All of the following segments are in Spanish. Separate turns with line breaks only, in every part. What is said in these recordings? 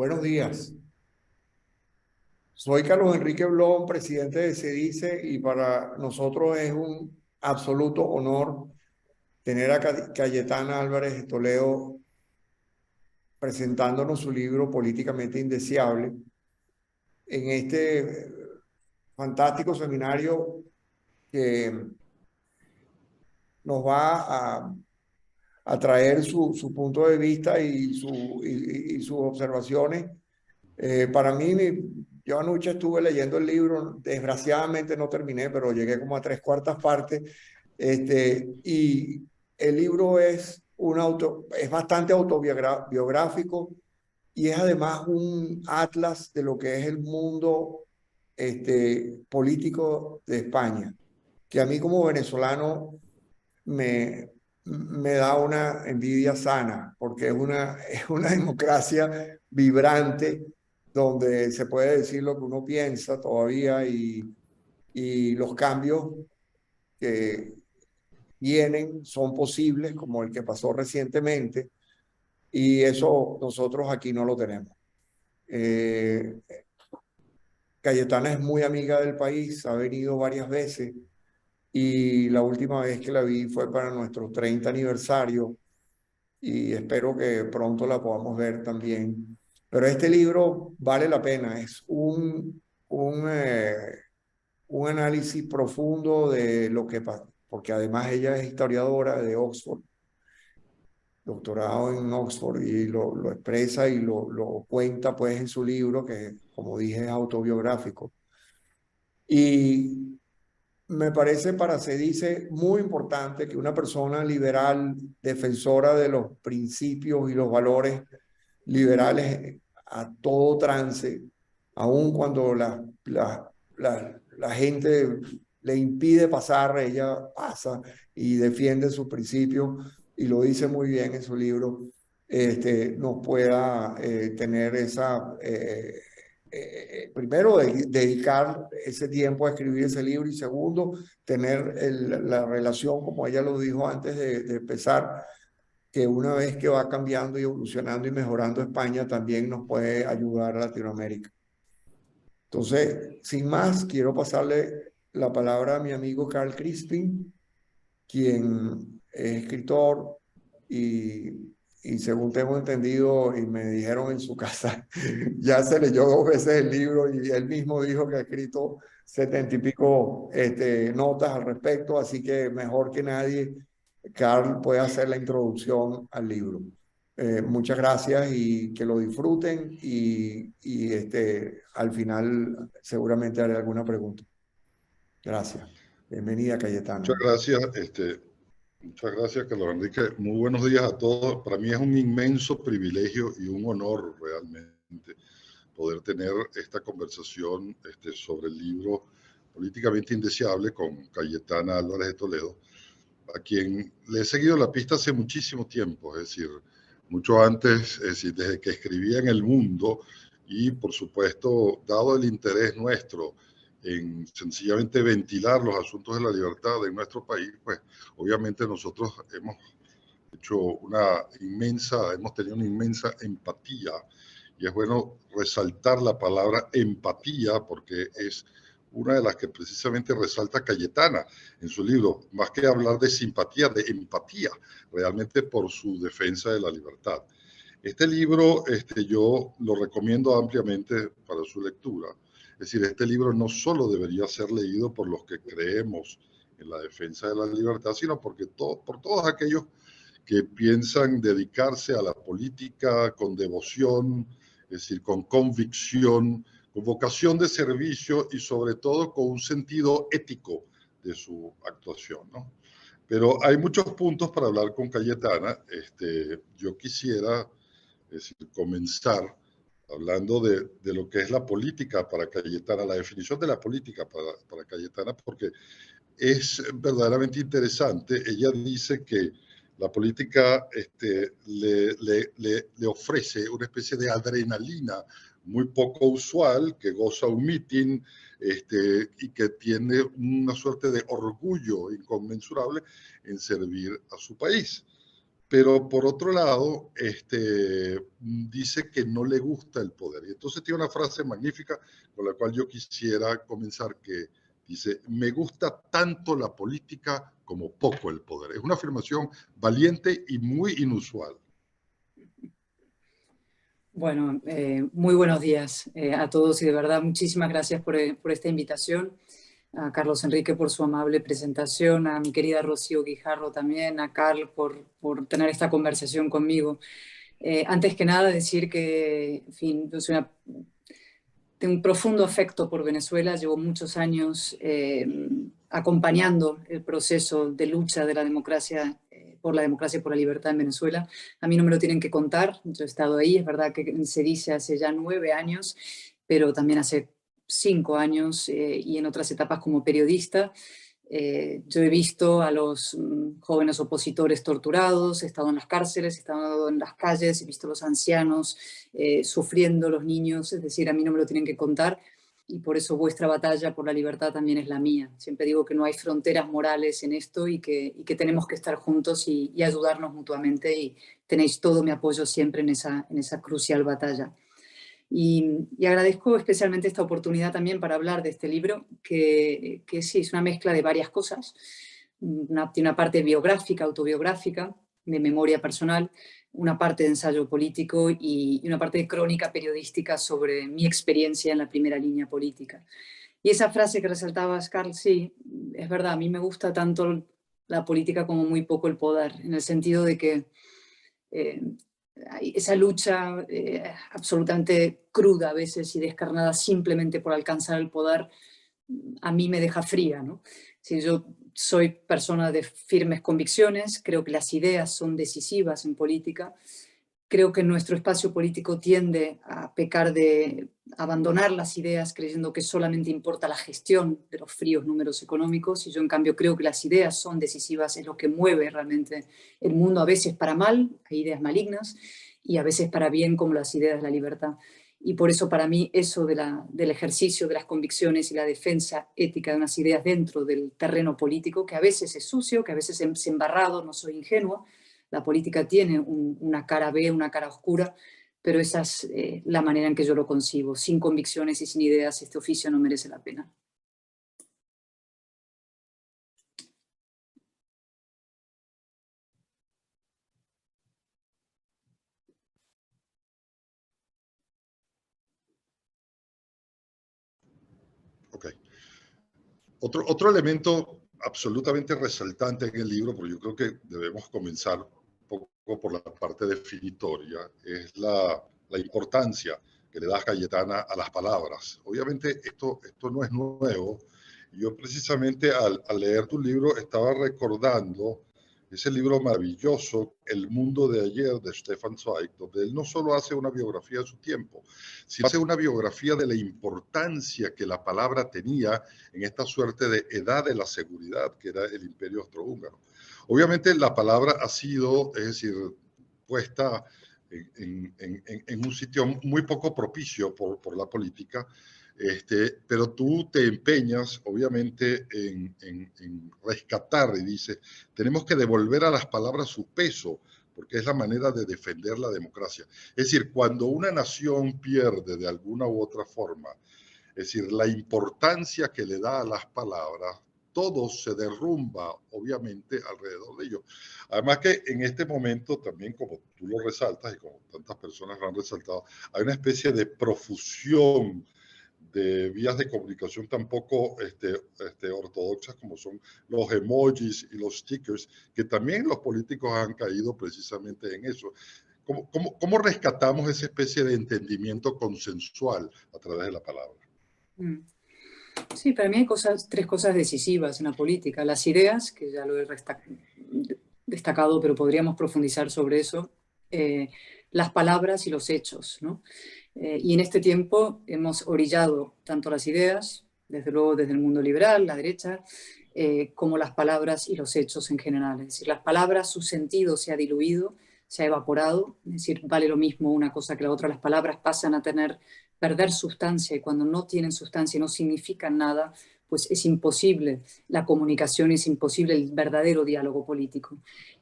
Buenos días. Soy Carlos Enrique Blon, presidente de CEDICE, y para nosotros es un absoluto honor tener a Cayetana Álvarez de Toledo presentándonos su libro Políticamente Indeseable en este fantástico seminario que nos va a traer su punto de vista y sus observaciones. Para mí, yo anoche estuve leyendo el libro, desgraciadamente no terminé, pero llegué como a tres cuartas partes. Y el libro es bastante autobiográfico y es además un atlas de lo que es el mundo político de España, que a mí como venezolano me da una envidia sana, porque es una democracia vibrante donde se puede decir lo que uno piensa todavía y los cambios que vienen son posibles, como el que pasó recientemente, y eso nosotros aquí no lo tenemos. Eh, Cayetana es muy amiga del país, ha venido varias veces y la última vez que la vi fue para nuestro 30 aniversario y espero que pronto la podamos ver también. Pero este libro vale la pena, es un análisis profundo de lo que pasa, porque además ella es historiadora de Oxford, doctorado en Oxford, y lo expresa y lo cuenta pues en su libro, que como dije es autobiográfico. Y me parece para se dice muy importante que una persona liberal, defensora de los principios y los valores liberales a todo trance, aun cuando la gente le impide pasar, ella pasa y defiende sus principios y lo dice muy bien en su libro, nos pueda tener primero, dedicar ese tiempo a escribir ese libro y segundo, tener la relación, como ella lo dijo antes de empezar, que una vez que va cambiando y evolucionando y mejorando España, también nos puede ayudar a Latinoamérica. Entonces, sin más, quiero pasarle la palabra a mi amigo Carl Crispin, quien es escritor y según tengo entendido y me dijeron en su casa, ya se leyó dos veces el libro y él mismo dijo que ha escrito 70 y pico notas al respecto, así que mejor que nadie, Carl puede hacer la introducción al libro. Muchas gracias y que lo disfruten al final seguramente haré alguna pregunta. Gracias. Bienvenida,
Muchas
Cayetana.
gracias, muchas gracias, Carlos Enrique. Muy buenos días a todos. Para mí es un inmenso privilegio y un honor realmente poder tener esta conversación sobre el libro Políticamente Indeseable con Cayetana Álvarez de Toledo, a quien le he seguido la pista hace muchísimo tiempo, es decir, mucho antes, es decir, desde que escribía en El Mundo y, por supuesto, dado el interés nuestro en sencillamente ventilar los asuntos de la libertad en nuestro país, pues obviamente nosotros hemos tenido una inmensa empatía y es bueno resaltar la palabra empatía porque es una de las que precisamente resalta Cayetana en su libro, más que hablar de simpatía, de empatía, realmente por su defensa de la libertad. Este libro yo lo recomiendo ampliamente para su lectura. Es decir, este libro no solo debería ser leído por los que creemos en la defensa de la libertad, sino por todos aquellos que piensan dedicarse a la política con devoción, es decir, con convicción, con vocación de servicio y sobre todo con un sentido ético de su actuación, ¿no? Pero hay muchos puntos para hablar con Cayetana. Yo quisiera comenzar hablando de lo que es la política para Cayetana, la definición de la política para Cayetana, porque es verdaderamente interesante. Ella dice que la política le ofrece una especie de adrenalina muy poco usual, que goza un mitin y que tiene una suerte de orgullo inconmensurable en servir a su país. pero por otro lado, dice que no le gusta el poder. Y entonces tiene una frase magnífica con la cual yo quisiera comenzar, que dice: me gusta tanto la política como poco el poder. Es una afirmación valiente y muy inusual.
Bueno, muy buenos días a todos y de verdad muchísimas gracias por esta invitación. A Carlos Enrique por su amable presentación, a mi querida Rocío Guijarro también, a Carl por tener esta conversación conmigo. Antes que nada decir que, en fin, yo tengo un profundo afecto por Venezuela, llevo muchos años acompañando el proceso de lucha de la democracia, por la democracia y por la libertad en Venezuela. A mí no me lo tienen que contar, yo he estado ahí, es verdad que se dice hace ya 9 años, pero también hace 5 años y en otras etapas como periodista. Yo he visto a los jóvenes opositores torturados, he estado en las cárceles, he estado en las calles, he visto a los ancianos sufriendo, los niños, es decir, a mí no me lo tienen que contar y por eso vuestra batalla por la libertad también es la mía. Siempre digo que no hay fronteras morales en esto y que tenemos que estar juntos y ayudarnos mutuamente y tenéis todo mi apoyo siempre en esa crucial batalla. Y agradezco especialmente esta oportunidad también para hablar de este libro, que sí, es una mezcla de varias cosas. Tiene una parte biográfica, autobiográfica, de memoria personal, una parte de ensayo político y una parte de crónica periodística sobre mi experiencia en la primera línea política. Y esa frase que resaltabas, Carl, sí, es verdad, a mí me gusta tanto la política como muy poco el poder, en el sentido de que eh, esa lucha absolutamente cruda a veces y descarnada simplemente por alcanzar el poder, a mí me deja fría, ¿no? Si yo soy persona de firmes convicciones, creo que las ideas son decisivas en política, creo que nuestro espacio político tiende a pecar de abandonar las ideas creyendo que solamente importa la gestión de los fríos números económicos y yo en cambio creo que las ideas son decisivas, es lo que mueve realmente el mundo, a veces para mal, hay ideas malignas, y a veces para bien como las ideas de la libertad. Y por eso para mí eso del ejercicio de las convicciones y la defensa ética de unas ideas dentro del terreno político, que a veces es sucio, que a veces es embarrado, no soy ingenua, la política tiene una cara B, una cara oscura, pero esa es la manera en que yo lo concibo. Sin convicciones y sin ideas, este oficio no merece la pena.
Ok. Otro elemento absolutamente resaltante en el libro, porque yo creo que debemos comenzar un poco por la parte definitoria, es la importancia que le da Cayetana a las palabras. Obviamente esto no es nuevo. Yo precisamente al leer tu libro estaba recordando ese libro maravilloso, El mundo de ayer, de Stefan Zweig, donde él no solo hace una biografía de su tiempo, sino hace una biografía de la importancia que la palabra tenía en esta suerte de edad de la seguridad que era el Imperio Austrohúngaro. Obviamente la palabra ha sido, es decir, puesta en un sitio muy poco propicio por la política, pero tú te empeñas, obviamente, en rescatar y dices, tenemos que devolver a las palabras su peso, porque es la manera de defender la democracia. Es decir, cuando una nación pierde de alguna u otra forma, es decir, la importancia que le da a las palabras, todo se derrumba, obviamente, alrededor de ello. Además que en este momento, también como tú lo resaltas y como tantas personas lo han resaltado, hay una especie de profusión de vías de comunicación tan poco ortodoxas como son los emojis y los stickers, que también los políticos han caído precisamente en eso. ¿Cómo rescatamos esa especie de entendimiento consensual a través de la palabra?
Sí, para mí hay tres cosas decisivas en la política. Las ideas, que ya lo he destacado, pero podríamos profundizar sobre eso. Las palabras y los hechos, ¿no? Y en este tiempo hemos orillado tanto las ideas, desde luego desde el mundo liberal, la derecha, como las palabras y los hechos en general. Es decir, las palabras, su sentido se ha diluido, se ha evaporado, es decir, vale lo mismo una cosa que la otra. Las palabras pasan a perder sustancia y cuando no tienen sustancia y no significan nada, pues es imposible la comunicación, es imposible el verdadero diálogo político.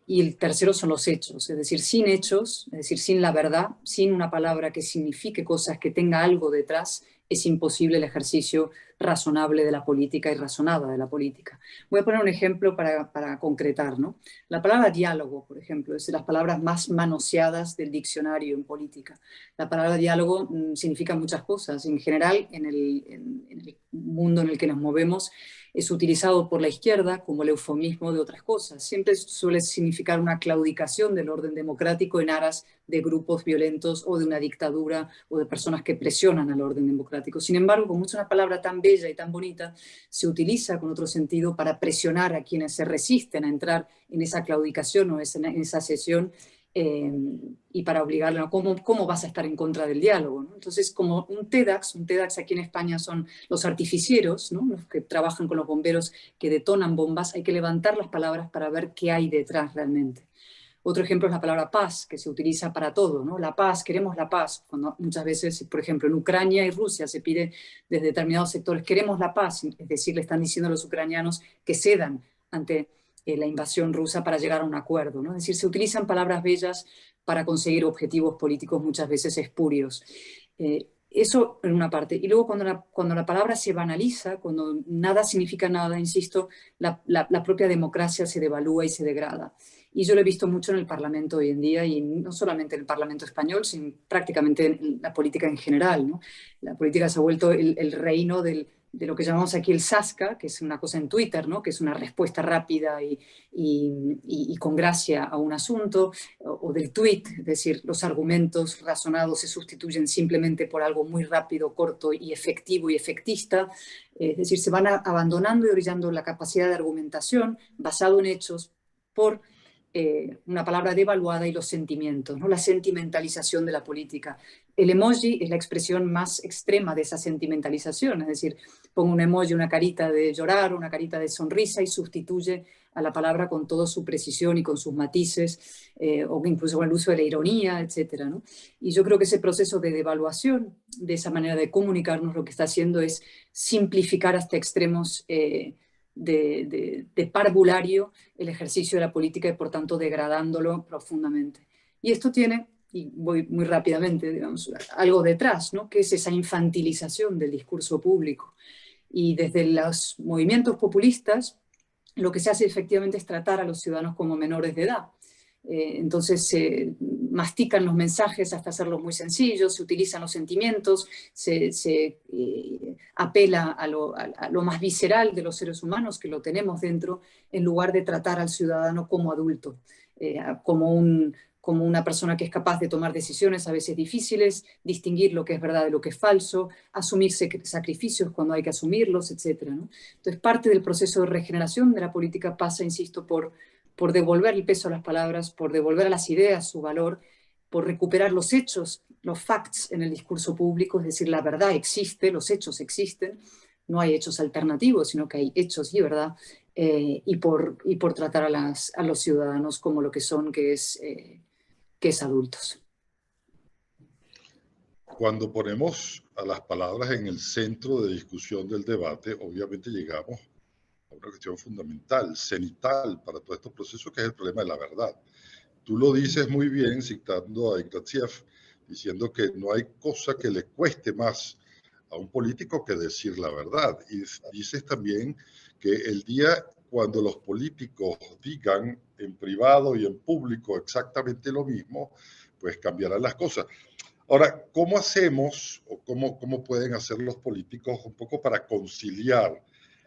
Y el tercero son los hechos, es decir, sin hechos, es decir, sin la verdad, sin una palabra que signifique cosas, que tenga algo detrás, es imposible el ejercicio razonable de la política y razonada de la política. Voy a poner un ejemplo para concretar, ¿no? La palabra diálogo, por ejemplo, es de las palabras más manoseadas del diccionario en política. La palabra diálogo significa muchas cosas. En general, en el mundo en el que nos movemos, es utilizado por la izquierda como el eufemismo de otras cosas. Siempre suele significar una claudicación del orden democrático en aras de grupos violentos o de una dictadura o de personas que presionan al orden democrático. Sin embargo, como es una palabra tan bella y tan bonita, se utiliza con otro sentido para presionar a quienes se resisten a entrar en esa claudicación o en esa sesión, y para obligarle, ¿no? ¿Cómo vas a estar en contra del diálogo, ¿no? Entonces, como un TEDx aquí en España son los artificieros, ¿no? Los que trabajan con los bomberos que detonan bombas, hay que levantar las palabras para ver qué hay detrás realmente. Otro ejemplo es la palabra paz, que se utiliza para todo, ¿no? La paz, queremos la paz, cuando muchas veces, por ejemplo, en Ucrania y Rusia se pide desde determinados sectores, queremos la paz, es decir, le están diciendo a los ucranianos que cedan ante la invasión rusa para llegar a un acuerdo, ¿no? Es decir, se utilizan palabras bellas para conseguir objetivos políticos muchas veces espurios. Eso en una parte. Y luego cuando la palabra se banaliza, cuando nada significa nada, insisto, la propia democracia se devalúa y se degrada. Y yo lo he visto mucho en el Parlamento hoy en día, y no solamente en el Parlamento español, sino prácticamente en la política en general, ¿no? La política se ha vuelto el reino de lo que llamamos aquí el sasca, que es una cosa en Twitter, ¿no? Que es una respuesta rápida y con gracia a un asunto, o del tweet, es decir, los argumentos razonados se sustituyen simplemente por algo muy rápido, corto y efectivo y efectista. Es decir, se van abandonando y orillando la capacidad de argumentación basado en hechos por una palabra devaluada, y los sentimientos, ¿no? La sentimentalización de la política. El emoji es la expresión más extrema de esa sentimentalización, es decir, pongo un emoji, una carita de llorar, una carita de sonrisa, y sustituye a la palabra con toda su precisión y con sus matices, o incluso con el uso de la ironía, etcétera, ¿no? Y yo creo que ese proceso de devaluación de esa manera de comunicarnos lo que está haciendo es simplificar hasta extremos de parvulario el ejercicio de la política, y por tanto degradándolo profundamente. Y esto tiene, y voy muy rápidamente, digamos, algo detrás, ¿no? Que es esa infantilización del discurso público. Y desde los movimientos populistas, lo que se hace efectivamente es tratar a los ciudadanos como menores de edad. Entonces se mastican los mensajes hasta hacerlos muy sencillos, se utilizan los sentimientos, se apela a lo más visceral de los seres humanos, que lo tenemos dentro, en lugar de tratar al ciudadano como adulto, como una persona que es capaz de tomar decisiones a veces difíciles, distinguir lo que es verdad de lo que es falso, asumir sacrificios cuando hay que asumirlos, etc., ¿no? Entonces, parte del proceso de regeneración de la política pasa, insisto, por devolver el peso a las palabras, por devolver a las ideas su valor, por recuperar los hechos, los facts en el discurso público, es decir, la verdad existe, los hechos existen, no hay hechos alternativos, sino que hay hechos y verdad, y por tratar a los ciudadanos como lo que son, que es adultos.
Cuando ponemos a las palabras en el centro de discusión del debate, obviamente llegamos a una cuestión fundamental, cenital para todos estos procesos, que es el problema de la verdad. Tú lo dices muy bien, citando a Ignatieff, diciendo que no hay cosa que le cueste más a un político que decir la verdad. Y dices también que el día cuando los políticos digan en privado y en público exactamente lo mismo, pues cambiarán las cosas. Ahora, ¿cómo hacemos o cómo pueden hacer los políticos un poco para conciliar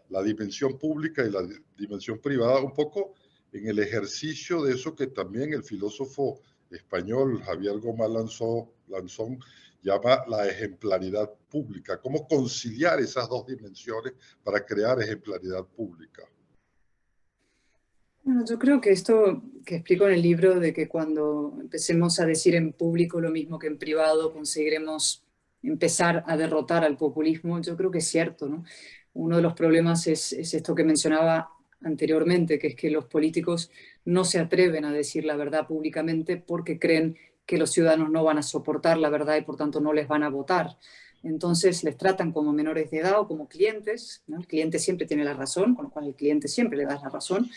la dimensión pública y la dimensión privada, un poco en el ejercicio de eso que también el filósofo español Javier Gómez Lanzón llama la ejemplaridad pública? ¿Cómo conciliar esas dos dimensiones para crear ejemplaridad pública?
Bueno, yo creo que esto que explico en el libro, de que cuando empecemos a decir en público lo mismo que en privado, conseguiremos empezar a derrotar al populismo, yo creo que es cierto, ¿no? Uno de los problemas es esto que mencionaba anteriormente, que es que los políticos no se atreven a decir la verdad públicamente porque creen que los ciudadanos no van a soportar la verdad y por tanto no les van a votar. Entonces les tratan como menores de edad o como clientes, ¿no? El cliente siempre tiene la razón, con lo cual al cliente siempre le das la razón.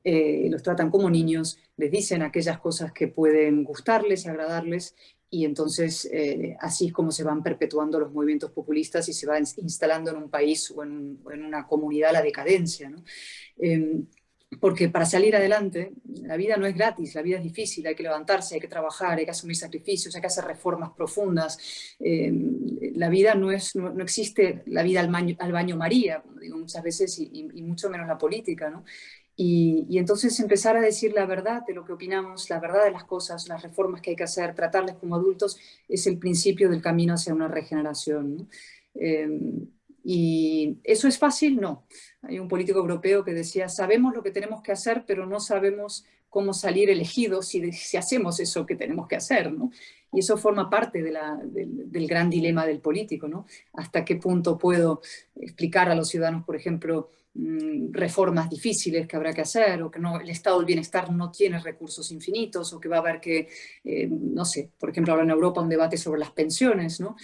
Los tratan como niños, les dicen aquellas cosas que pueden gustarles y agradarles, y entonces así es como se van perpetuando los movimientos populistas y se va instalando en un país o en una comunidad la decadencia, ¿no? Porque para salir adelante, la vida no es gratis, la vida es difícil, hay que levantarse, hay que trabajar, hay que asumir sacrificios, hay que hacer reformas profundas. La vida no existe la vida al baño María, como digo muchas veces, y mucho menos la política, ¿no? Y entonces empezar a decir la verdad de lo que opinamos, la verdad de las cosas, las reformas que hay que hacer, tratarles como adultos, es el principio del camino hacia una regeneración, ¿no? ¿Y eso es fácil? No. Hay un político europeo que decía, sabemos lo que tenemos que hacer, pero no sabemos cómo salir elegidos si hacemos eso que tenemos que hacer, ¿no? Y eso forma parte del gran dilema del político, ¿no? ¿Hasta qué punto puedo explicar a los ciudadanos, por ejemplo, reformas difíciles que habrá que hacer, o que no, el estado del bienestar no tiene recursos infinitos, o que va a haber que, no sé, por ejemplo, ahora en Europa un debate sobre las pensiones, ¿no?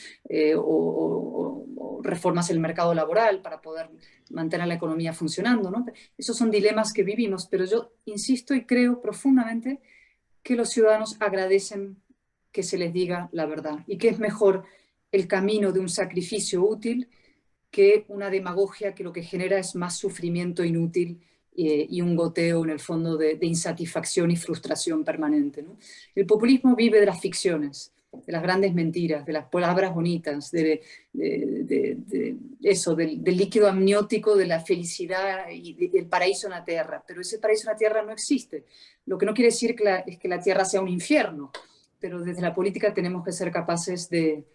O reformas en el mercado laboral para poder mantener la economía funcionando, ¿no? Esos son dilemas que vivimos, pero yo insisto y creo profundamente que los ciudadanos agradecen que se les diga la verdad, y que es mejor el camino de un sacrificio útil que una demagogia que lo que genera es más sufrimiento inútil y un goteo en el fondo de insatisfacción y frustración permanente, ¿no? El populismo vive de las ficciones, de las grandes mentiras, de las palabras bonitas, eso, del líquido amniótico, de la felicidad y del paraíso en la tierra. Pero ese paraíso en la tierra no existe. Lo que no quiere decir es que la tierra sea un infierno, pero desde la política tenemos que ser capaces de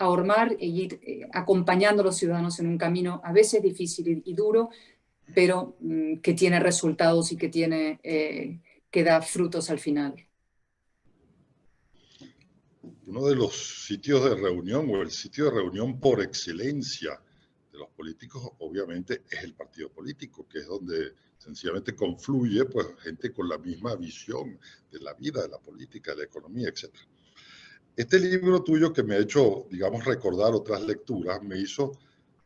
ahormar e ir acompañando a los ciudadanos en un camino a veces difícil y duro, pero que tiene resultados y que da frutos al final.
Uno de los sitios de reunión o el sitio de reunión por excelencia de los políticos, obviamente, es el partido político, que es donde sencillamente confluye pues gente con la misma visión de la vida, de la política, de la economía, etc. Este libro tuyo que me ha hecho, digamos, recordar otras lecturas, me hizo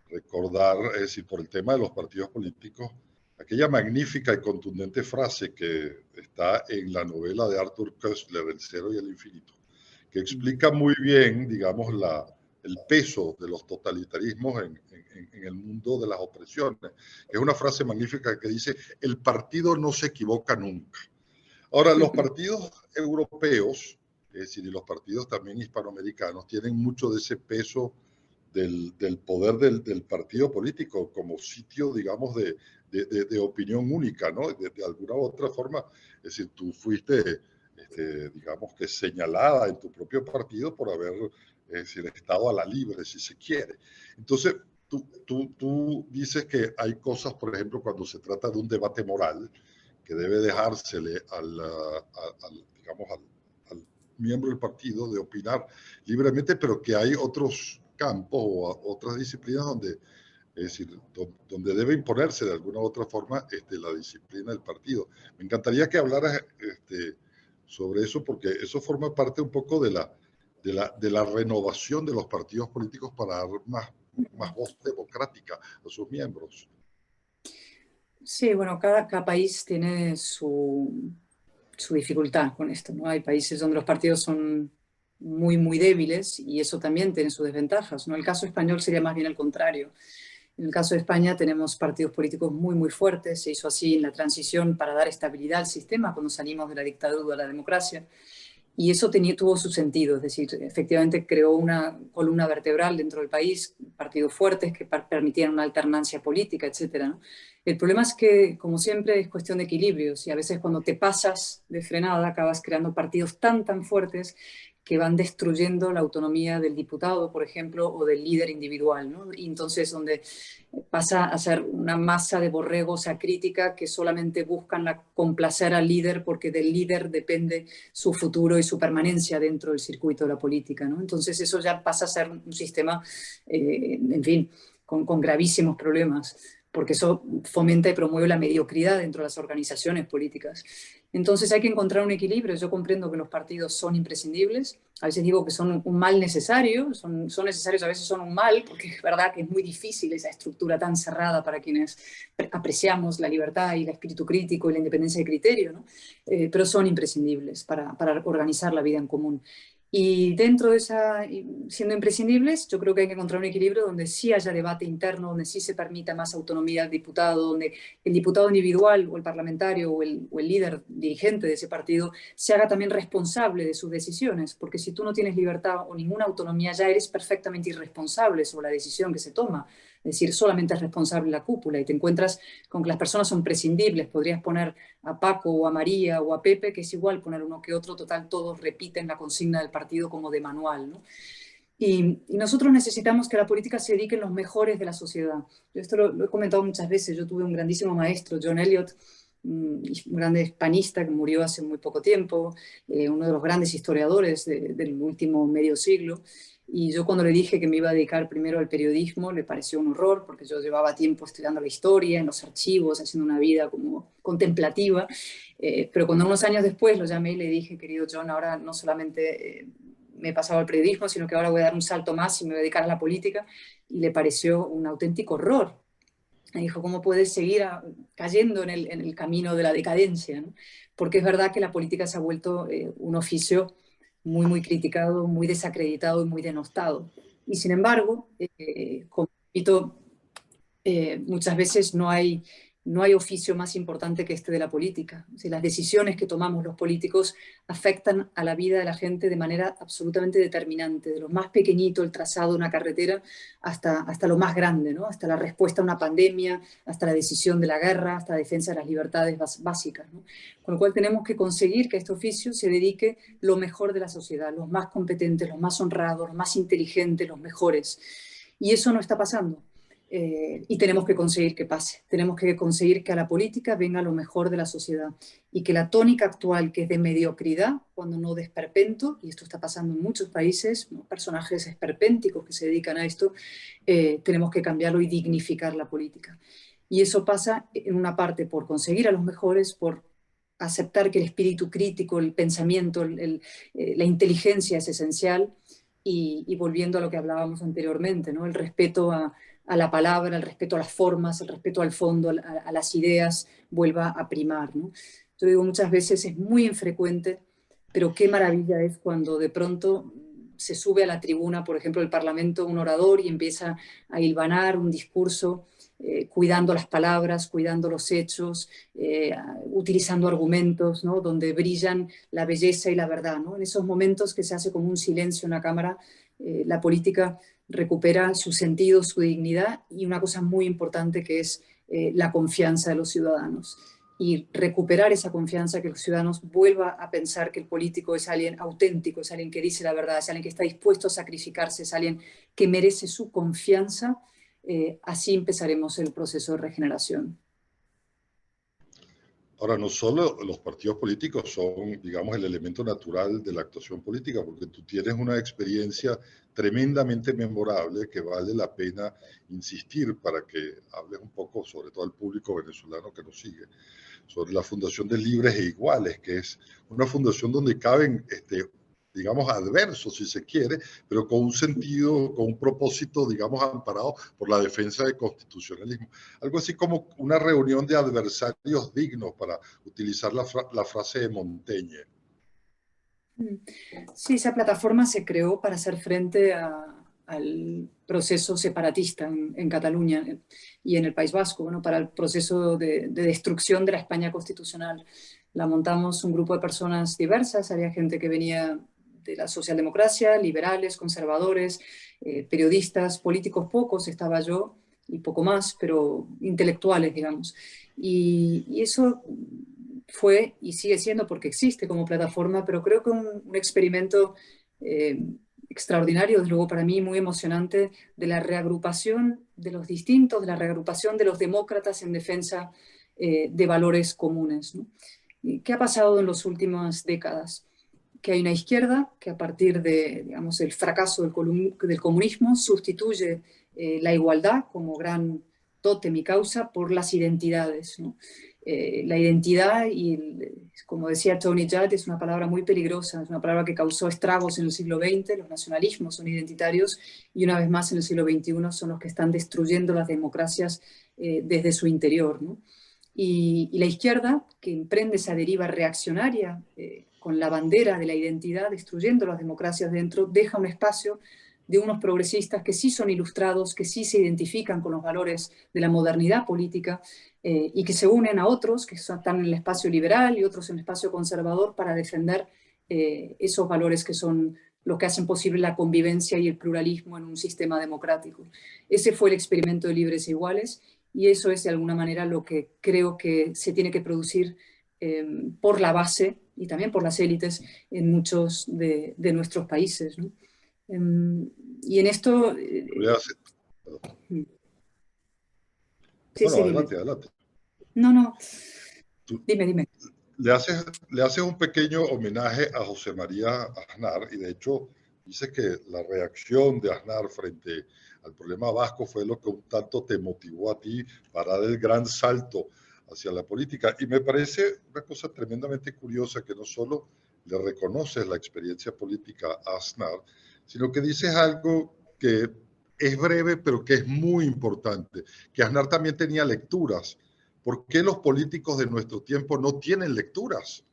recordar, es decir, por el tema de los partidos políticos, aquella magnífica y contundente frase que está en la novela de Arthur Koestler, El cero y el infinito, que explica muy bien, digamos, el peso de los totalitarismos en el mundo de las opresiones. Es una frase magnífica que dice, el partido no se equivoca nunca. Ahora, los partidos europeos, es decir, y los partidos también hispanoamericanos, tienen mucho de ese peso del poder del partido político como sitio, digamos, de opinión única, ¿no? De alguna u otra forma, es decir, tú fuiste, digamos que señalada en tu propio partido por haber, es decir, estado a la libre, si se quiere. Entonces, tú dices que hay cosas, por ejemplo, cuando se trata de un debate moral, que debe dejársele digamos, al miembro del partido de opinar libremente, pero que hay otros campos o otras disciplinas donde, es decir, donde debe imponerse de alguna u otra forma la disciplina del partido. Me encantaría que hablaras sobre eso, porque eso forma parte un poco de la renovación de los partidos políticos para dar más voz democrática a sus miembros.
Sí, bueno, cada país tiene su dificultad con esto, ¿no? Hay países donde los partidos son muy, muy débiles y eso también tiene sus desventajas, ¿no? El caso español sería más bien el contrario. En el caso de España tenemos partidos políticos muy, muy fuertes. Se hizo así en la transición para dar estabilidad al sistema cuando salimos de la dictadura a la democracia. Y eso tuvo su sentido, es decir, efectivamente creó una columna vertebral dentro del país, partidos fuertes que permitían una alternancia política, etcétera, ¿no? El problema es que, como siempre, es cuestión de equilibrios y a veces cuando te pasas de frenada acabas creando partidos tan fuertes que van destruyendo la autonomía del diputado, por ejemplo, o del líder individual, ¿no? Y entonces donde pasa a ser una masa de borregos acrítica que solamente buscan complacer al líder porque del líder depende su futuro y su permanencia dentro del circuito de la política, ¿no? Entonces eso ya pasa a ser un sistema, en fin, con gravísimos problemas. porque eso fomenta y promueve la mediocridad dentro de las organizaciones políticas. Entonces hay que encontrar un equilibrio. Yo comprendo que los partidos son imprescindibles, a veces digo que son un mal necesario, son necesarios, a veces son un mal, porque es verdad que es muy difícil esa estructura tan cerrada para quienes apreciamos la libertad y el espíritu crítico y la independencia de criterio, ¿no? Pero son imprescindibles para organizar la vida en común. Y dentro de esa, siendo imprescindibles, yo creo que hay que encontrar un equilibrio donde sí haya debate interno, donde sí se permita más autonomía al diputado, donde el diputado individual o el parlamentario o el líder dirigente de ese partido se haga también responsable de sus decisiones, porque si tú no tienes libertad o ninguna autonomía ya eres perfectamente irresponsable sobre la decisión que se toma. Es decir, solamente es responsable la cúpula y te encuentras con que las personas son prescindibles. Podrías poner a Paco o a María o a Pepe, que es igual poner uno que otro, total, todos repiten la consigna del partido como de manual, ¿no? Y nosotros necesitamos que la política se dedique en los mejores de la sociedad. Yo esto lo he comentado muchas veces. Yo tuve un grandísimo maestro, John Eliot, un gran hispanista que murió hace muy poco tiempo, uno de los grandes historiadores del último medio siglo. Y yo cuando le dije que me iba a dedicar primero al periodismo, le pareció un horror, porque yo llevaba tiempo estudiando la historia, en los archivos, haciendo una vida como contemplativa. Pero cuando unos años después lo llamé y le dije, querido John, ahora no solamente me he pasado al periodismo, sino que ahora voy a dar un salto más y me voy a dedicar a la política, y le pareció un auténtico horror. Me dijo, ¿cómo puedes seguir cayendo en el camino de la decadencia, ¿no? Porque es verdad que la política se ha vuelto un oficio muy, muy criticado, muy desacreditado y muy denostado. Y sin embargo, como repito, muchas veces no hay oficio más importante que este de la política. O sea, las decisiones que tomamos los políticos afectan a la vida de la gente de manera absolutamente determinante, de lo más pequeñito, el trazado de una carretera, hasta lo más grande, ¿no? Hasta la respuesta a una pandemia, hasta la decisión de la guerra, hasta la defensa de las libertades básicas, ¿no? Con lo cual tenemos que conseguir que a este oficio se dedique lo mejor de la sociedad, los más competentes, los más honrados, los más inteligentes, los mejores. Y eso no está pasando. Y tenemos que conseguir que pase. Tenemos que conseguir que a la política venga lo mejor de la sociedad y que la tónica actual, que es de mediocridad, cuando no de esperpento, y esto está pasando en muchos países, ¿no? Personajes esperpénticos que se dedican a esto, tenemos que cambiarlo y dignificar la política. Y eso pasa en una parte por conseguir a los mejores, por aceptar que el espíritu crítico, el pensamiento, la inteligencia es esencial, y volviendo a lo que hablábamos anteriormente, ¿no? El respeto a la palabra, el respeto a las formas, el respeto al fondo, a las ideas, vuelva a primar, ¿no? Yo digo muchas veces, es muy infrecuente, pero qué maravilla es cuando de pronto se sube a la tribuna, por ejemplo, del Parlamento, un orador y empieza a hilvanar un discurso, cuidando las palabras, cuidando los hechos, utilizando argumentos, ¿no? Donde brillan la belleza y la verdad, ¿no? En esos momentos que se hace como un silencio en la Cámara, la política recupera su sentido, su dignidad, y una cosa muy importante que es la confianza de los ciudadanos. Y recuperar esa confianza, que los ciudadanos vuelvan a pensar que el político es alguien auténtico, es alguien que dice la verdad, es alguien que está dispuesto a sacrificarse, es alguien que merece su confianza. Así empezaremos el proceso de regeneración.
Ahora, no solo los partidos políticos son, digamos, el elemento natural de la actuación política, porque tú tienes una experiencia tremendamente memorable que vale la pena insistir para que hables un poco, sobre todo al público venezolano que nos sigue, sobre la Fundación de Libres e Iguales, que es una fundación donde caben digamos, adversos, si se quiere, pero con un sentido, con un propósito, digamos, amparado por la defensa del constitucionalismo. Algo así como una reunión de adversarios dignos, para utilizar la frase de Montaigne.
Sí, esa plataforma se creó para hacer frente al proceso separatista en Cataluña y en el País Vasco, bueno, para el proceso de destrucción de la España constitucional. La montamos un grupo de personas diversas, había gente que venía de la socialdemocracia, liberales, conservadores, periodistas, políticos pocos, estaba yo y poco más, pero intelectuales, digamos. Y eso fue y sigue siendo, porque existe como plataforma, pero creo que un experimento extraordinario, desde luego para mí muy emocionante, de la reagrupación de los distintos, de la reagrupación de los demócratas en defensa de valores comunes, ¿no? ¿Qué ha pasado en las últimas décadas? Que hay una izquierda que, a partir de, digamos, el fracaso del comunismo, sustituye la igualdad como gran tótem y causa por las identidades, ¿no? La identidad, como decía Tony Judd, es una palabra muy peligrosa, es una palabra que causó estragos en el siglo XX, los nacionalismos son identitarios y una vez más en el siglo XXI son los que están destruyendo las democracias desde su interior, ¿no? Y la izquierda, que emprende esa deriva reaccionaria con la bandera de la identidad, destruyendo las democracias dentro, deja un espacio de unos progresistas que sí son ilustrados, que sí se identifican con los valores de la modernidad política y que se unen a otros que están en el espacio liberal y otros en el espacio conservador para defender esos valores que son los que hacen posible la convivencia y el pluralismo en un sistema democrático. Ese fue el experimento de Libres e Iguales y eso es de alguna manera lo que creo que se tiene que producir por la base y también por las élites en muchos de nuestros países, ¿no? Y en esto... Sí,
Bueno,
sí, dime.
adelante, adelante.
No,
Tú
dime.
le haces un pequeño homenaje a José María Aznar y de hecho dices que la reacción de Aznar frente al problema vasco fue lo que un tanto te motivó a ti para dar el gran salto hacia la política. Y me parece una cosa tremendamente curiosa que no solo le reconoces la experiencia política a Aznar, sino que dices algo que es breve, pero que es muy importante, que Aznar también tenía lecturas. ¿Por qué los políticos de nuestro tiempo no tienen lecturas?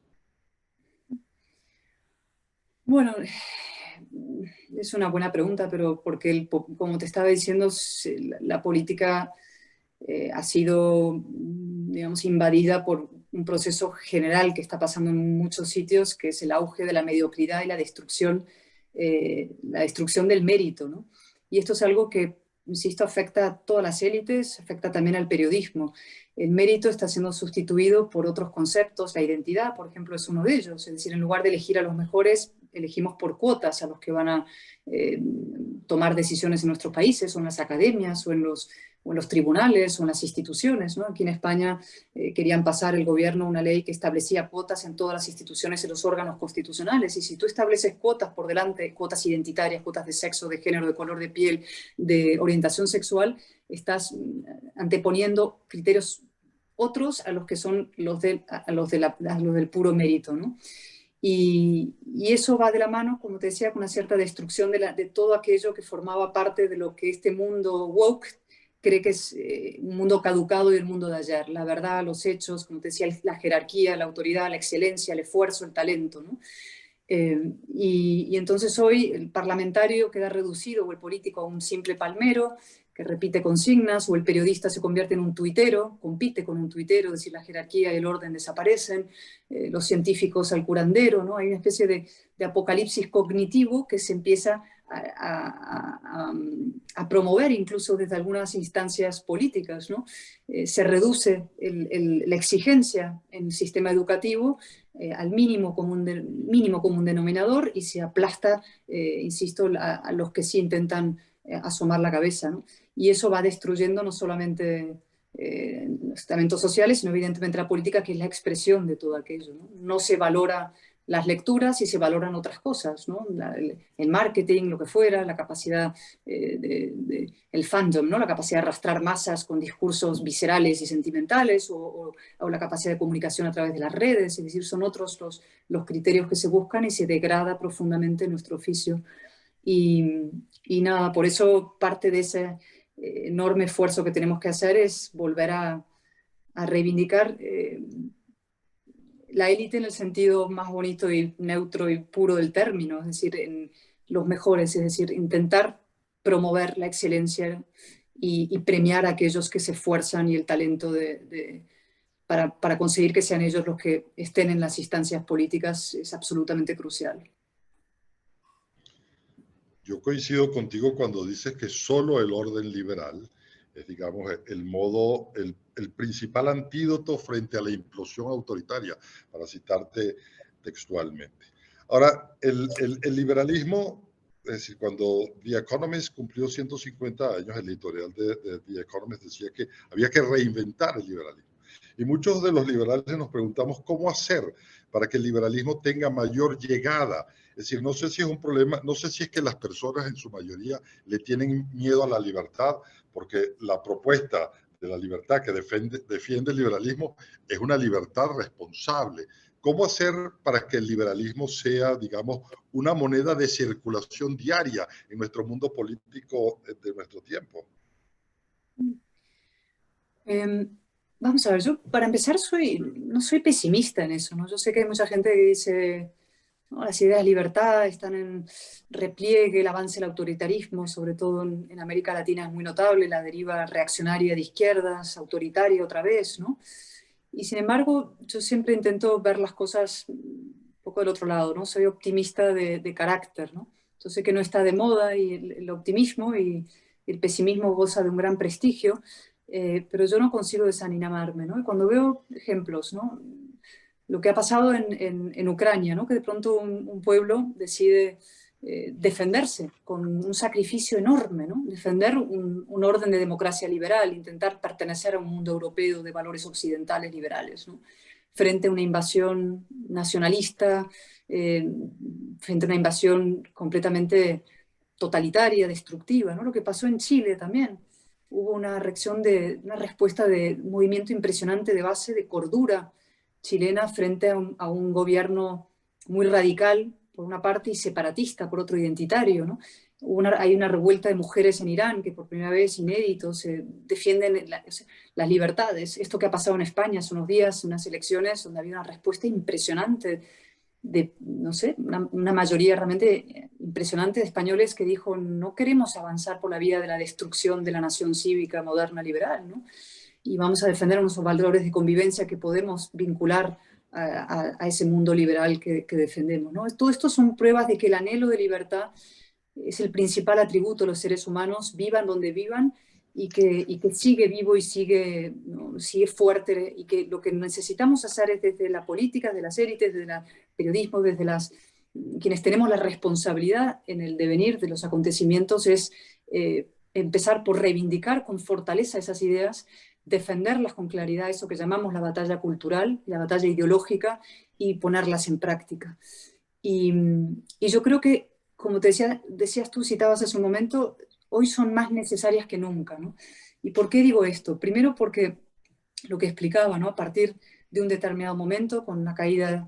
Bueno, es una buena pregunta, pero porque, como te estaba diciendo, la política ha sido, digamos, invadida por un proceso general que está pasando en muchos sitios, que es el auge de la mediocridad y la destrucción del mérito, ¿no? Y esto es algo que, insisto, afecta a todas las élites, afecta también al periodismo. El mérito está siendo sustituido por otros conceptos, la identidad, por ejemplo, es uno de ellos, es decir, en lugar de elegir a los mejores, elegimos por cuotas a los que van a tomar decisiones en nuestros países, o en las academias, o en los tribunales, o en las instituciones, ¿no? Aquí en España querían pasar el gobierno una ley que establecía cuotas en todas las instituciones y los órganos constitucionales, y si tú estableces cuotas por delante, cuotas identitarias, cuotas de sexo, de género, de color de piel, de orientación sexual, estás anteponiendo criterios otros a los que son los del puro mérito, ¿no? Y eso va de la mano, como te decía, con una cierta destrucción de todo aquello que formaba parte de lo que este mundo woke cree que es un mundo caducado y el mundo de ayer. La verdad, los hechos, como te decía, la jerarquía, la autoridad, la excelencia, el esfuerzo, el talento, ¿no? Y entonces hoy el parlamentario queda reducido, o el político, a un simple palmero que repite consignas, o el periodista se convierte en un tuitero, compite con un tuitero, es decir, la jerarquía y el orden desaparecen, los científicos al curandero, ¿no? Hay una especie de apocalipsis cognitivo que se empieza a promover incluso desde algunas instancias políticas, ¿no? Se reduce la exigencia en el sistema educativo al mínimo común denominador y se aplasta, insisto, a los que sí intentan asomar la cabeza, ¿no? Y eso va destruyendo no solamente los estamentos sociales, sino evidentemente la política, que es la expresión de todo aquello, ¿no? No se valora las lecturas y se valoran otras cosas, ¿no? El marketing, lo que fuera, la capacidad, el fandom, ¿no? La capacidad de arrastrar masas con discursos viscerales y sentimentales, o la capacidad de comunicación a través de las redes, es decir, son otros los criterios que se buscan y se degrada profundamente nuestro oficio. Y nada, por eso parte de ese enorme esfuerzo que tenemos que hacer es volver a reivindicar la élite en el sentido más bonito y neutro y puro del término, es decir, en los mejores, es decir, intentar promover la excelencia y premiar a aquellos que se esfuerzan y el talento para conseguir que sean ellos los que estén en las instancias políticas es absolutamente crucial.
Yo coincido contigo cuando dices que solo el orden liberal es, digamos, el principal antídoto frente a la implosión autoritaria, para citarte textualmente. Ahora, el liberalismo, es decir, cuando The Economist cumplió 150 años, el editorial de The Economist decía que había que reinventar el liberalismo. Y muchos de los liberales nos preguntamos cómo hacer para que el liberalismo tenga mayor llegada. Es decir, no sé si es un problema, no sé si es que las personas en su mayoría le tienen miedo a la libertad, porque la propuesta de la libertad que defiende el liberalismo es una libertad responsable. ¿Cómo hacer para que el liberalismo sea, digamos, una moneda de circulación diaria en nuestro mundo político de nuestro tiempo?
Vamos a ver, yo para empezar no soy pesimista en eso, ¿no? Yo sé que hay mucha gente que dice, no, las ideas de libertad están en repliegue, el avance del autoritarismo, sobre todo en América Latina es muy notable, la deriva reaccionaria de izquierdas, autoritaria otra vez, ¿no? Y sin embargo, yo siempre intento ver las cosas un poco del otro lado, ¿no? Soy optimista de carácter, ¿no? Yo sé que no está de moda y el optimismo y el pesimismo goza de un gran prestigio, pero yo no consigo desanimarme, ¿no? Y cuando veo ejemplos, ¿no? Lo que ha pasado en Ucrania, ¿no? Que de pronto un pueblo decide defenderse con un sacrificio enorme, ¿no? Defender un orden de democracia liberal, intentar pertenecer a un mundo europeo de valores occidentales liberales, ¿no? Frente a una invasión nacionalista, frente a una invasión completamente totalitaria, destructiva, ¿no? Lo que pasó en Chile también. Hubo una respuesta de movimiento impresionante de base de cordura chilena frente a un gobierno muy radical, por una parte, y separatista, por otro, identitario, ¿no? Hay una revuelta de mujeres en Irán que por primera vez, inédito, se defienden las libertades. Esto que ha pasado en España hace unos días, unas elecciones donde había una respuesta impresionante de, no sé, una mayoría realmente impresionante de españoles que dijo no queremos avanzar por la vía de la destrucción de la nación cívica moderna liberal, ¿no? Y vamos a defender unos valores de convivencia que podemos vincular a ese mundo liberal que defendemos, ¿no? Todo esto son pruebas de que el anhelo de libertad es el principal atributo de los seres humanos, vivan donde vivan, y que sigue vivo y sigue, ¿no? Sigue fuerte, y que lo que necesitamos hacer es desde la política, desde las élites, desde el periodismo, desde quienes tenemos la responsabilidad en el devenir de los acontecimientos, es empezar por reivindicar con fortaleza esas ideas, defenderlas con claridad, eso que llamamos la batalla cultural, la batalla ideológica, y ponerlas en práctica. Y yo creo que, como decías tú, citabas hace un momento, hoy son más necesarias que nunca, ¿no? ¿Y por qué digo esto? Primero porque lo que explicaba, ¿no? A partir de un determinado momento, con la caída del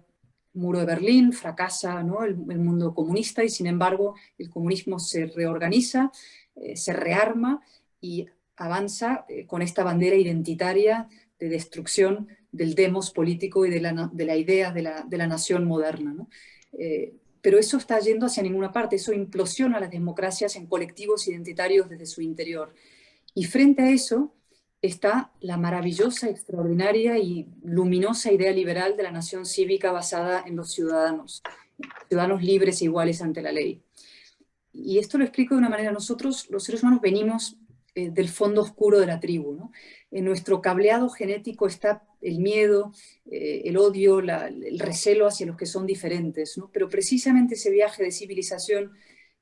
muro de Berlín, fracasa, ¿no? el mundo comunista, y sin embargo el comunismo se reorganiza, se rearma y avanza con esta bandera identitaria de destrucción del demos político y de la idea de la nación moderna, ¿no? Pero eso está yendo hacia ninguna parte, eso implosiona las democracias en colectivos identitarios desde su interior. Y frente a eso está la maravillosa, extraordinaria y luminosa idea liberal de la nación cívica basada en los ciudadanos libres e iguales ante la ley. Y esto lo explico de una manera: nosotros, los seres humanos, venimos del fondo oscuro de la tribu, ¿no? En nuestro cableado genético está el miedo, el odio, el recelo hacia los que son diferentes, ¿no? Pero precisamente ese viaje de civilización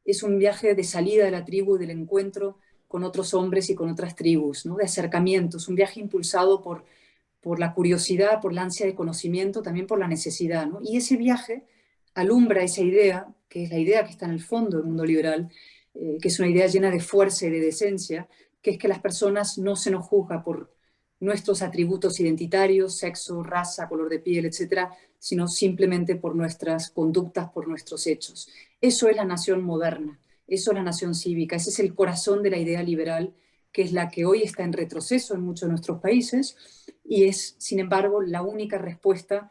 es un viaje de salida de la tribu y del encuentro con otros hombres y con otras tribus, ¿no? De acercamientos, un viaje impulsado por la curiosidad, por la ansia de conocimiento, también por la necesidad, ¿no? Y ese viaje alumbra esa idea, que es la idea que está en el fondo del mundo liberal, que es una idea llena de fuerza y de decencia, que es que las personas no se nos juzga por nuestros atributos identitarios, sexo, raza, color de piel, etcétera, sino simplemente por nuestras conductas, por nuestros hechos. Eso es la nación moderna, eso es la nación cívica, ese es el corazón de la idea liberal, que es la que hoy está en retroceso en muchos de nuestros países, y es, sin embargo, la única respuesta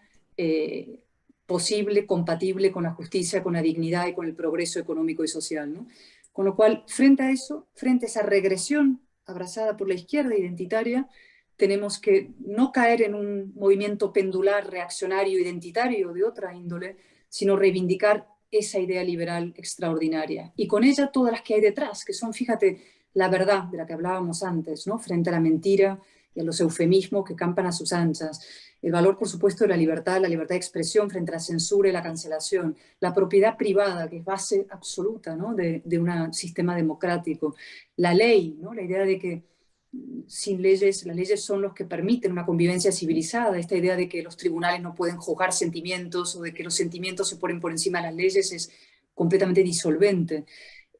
posible, compatible con la justicia, con la dignidad y con el progreso económico y social, ¿no? Con lo cual, frente a eso, frente a esa regresión abrazada por la izquierda identitaria, tenemos que no caer en un movimiento pendular, reaccionario, identitario de otra índole, sino reivindicar esa idea liberal extraordinaria. Y con ella todas las que hay detrás, que son, fíjate, la verdad de la que hablábamos antes, ¿no? Frente a la mentira y a los eufemismos que campan a sus anchas. El valor, por supuesto, de la libertad de expresión frente a la censura y la cancelación. La propiedad privada, que es base absoluta, ¿no? de un sistema democrático. La ley, ¿no? La idea de que sin leyes, las leyes son los que permiten una convivencia civilizada. Esta idea de que los tribunales no pueden juzgar sentimientos o de que los sentimientos se ponen por encima de las leyes es completamente disolvente.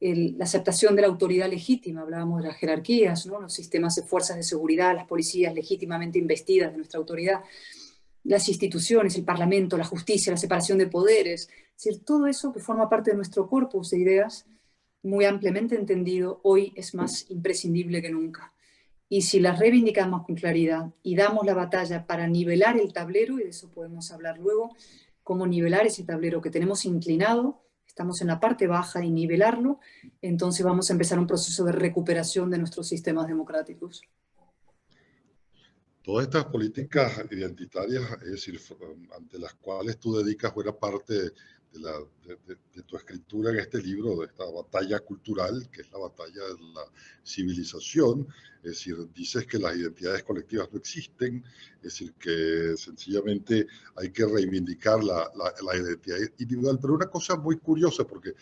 la aceptación de la autoridad legítima, hablábamos de las jerarquías, ¿no? Los sistemas de fuerzas de seguridad, las policías legítimamente investidas de nuestra autoridad, las instituciones, el Parlamento, la justicia, la separación de poderes, es decir, todo eso que forma parte de nuestro corpus de ideas, muy ampliamente entendido, hoy es más imprescindible que nunca. Y si las reivindicamos con claridad y damos la batalla para nivelar el tablero, y de eso podemos hablar luego, cómo nivelar ese tablero que tenemos inclinado, estamos en la parte baja, y nivelarlo, entonces vamos a empezar un proceso de recuperación de nuestros sistemas democráticos.
Todas estas políticas identitarias, es decir, ante las cuales tú dedicas buena parte de tu escritura en este libro, de esta batalla cultural, que es la batalla de la civilización, es decir, dices que las identidades colectivas no existen, es decir, que sencillamente hay que reivindicar la identidad individual, pero una cosa muy curiosa, porque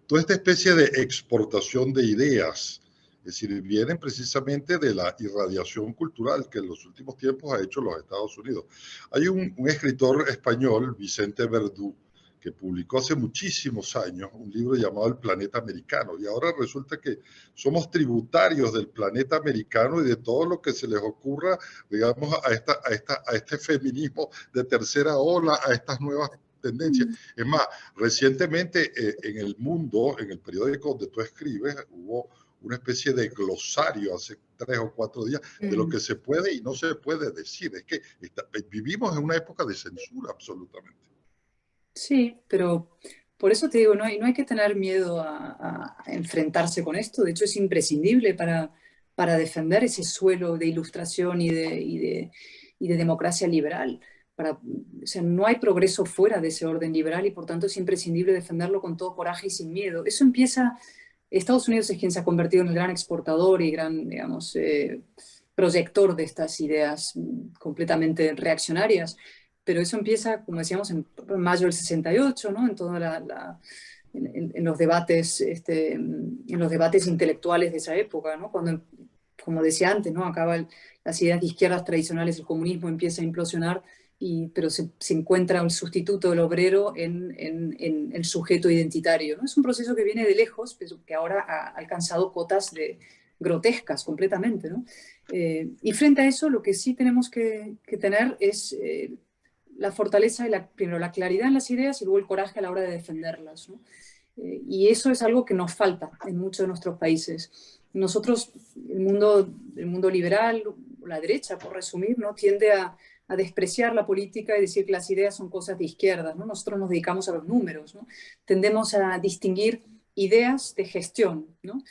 toda esta especie de exportación de ideas, es decir, vienen precisamente de la irradiación cultural que en los últimos tiempos ha hecho los Estados Unidos. Hay un escritor español, Vicente Verdú, que publicó hace muchísimos años un libro llamado El Planeta Americano, y ahora resulta que somos tributarios del planeta americano y de todo lo que se les ocurra, digamos, a este feminismo de tercera ola, a estas nuevas tendencias. Es más, recientemente en El Mundo, en el periódico donde tú escribes, hubo una especie de glosario hace 3 o 4 días de lo que se puede y no se puede decir. Es que vivimos en una época de censura absolutamente.
Sí, pero por eso te digo, no hay que tener miedo a enfrentarse con esto. De hecho, es imprescindible para defender ese suelo de ilustración y de democracia liberal. O sea, no hay progreso fuera de ese orden liberal, y por tanto es imprescindible defenderlo con todo coraje y sin miedo. Eso empieza. Estados Unidos es quien se ha convertido en el gran exportador y gran, digamos, proyector de estas ideas completamente reaccionarias. Pero eso empieza, como decíamos, en mayo del 68, ¿no? En los debates, en los debates intelectuales de esa época, ¿no? Cuando, como decía antes, ¿no? Las ideas de izquierdas tradicionales, el comunismo empieza a implosionar, pero se encuentra un sustituto del obrero en el sujeto identitario, ¿no? Es un proceso que viene de lejos, pero que ahora ha alcanzado cotas grotescas completamente, ¿no? Y frente a eso, lo que sí tenemos que tener es la fortaleza y primero la claridad en las ideas y luego el coraje a la hora de defenderlas, ¿no? Y eso es algo que nos falta en muchos de nuestros países. Nosotros, el mundo liberal, la derecha, por resumir, ¿no? Tiende a despreciar la política y decir que las ideas son cosas de izquierda, ¿no? Nosotros nos dedicamos a los números, ¿no? Tendemos a distinguir ideas de gestión, ¿no?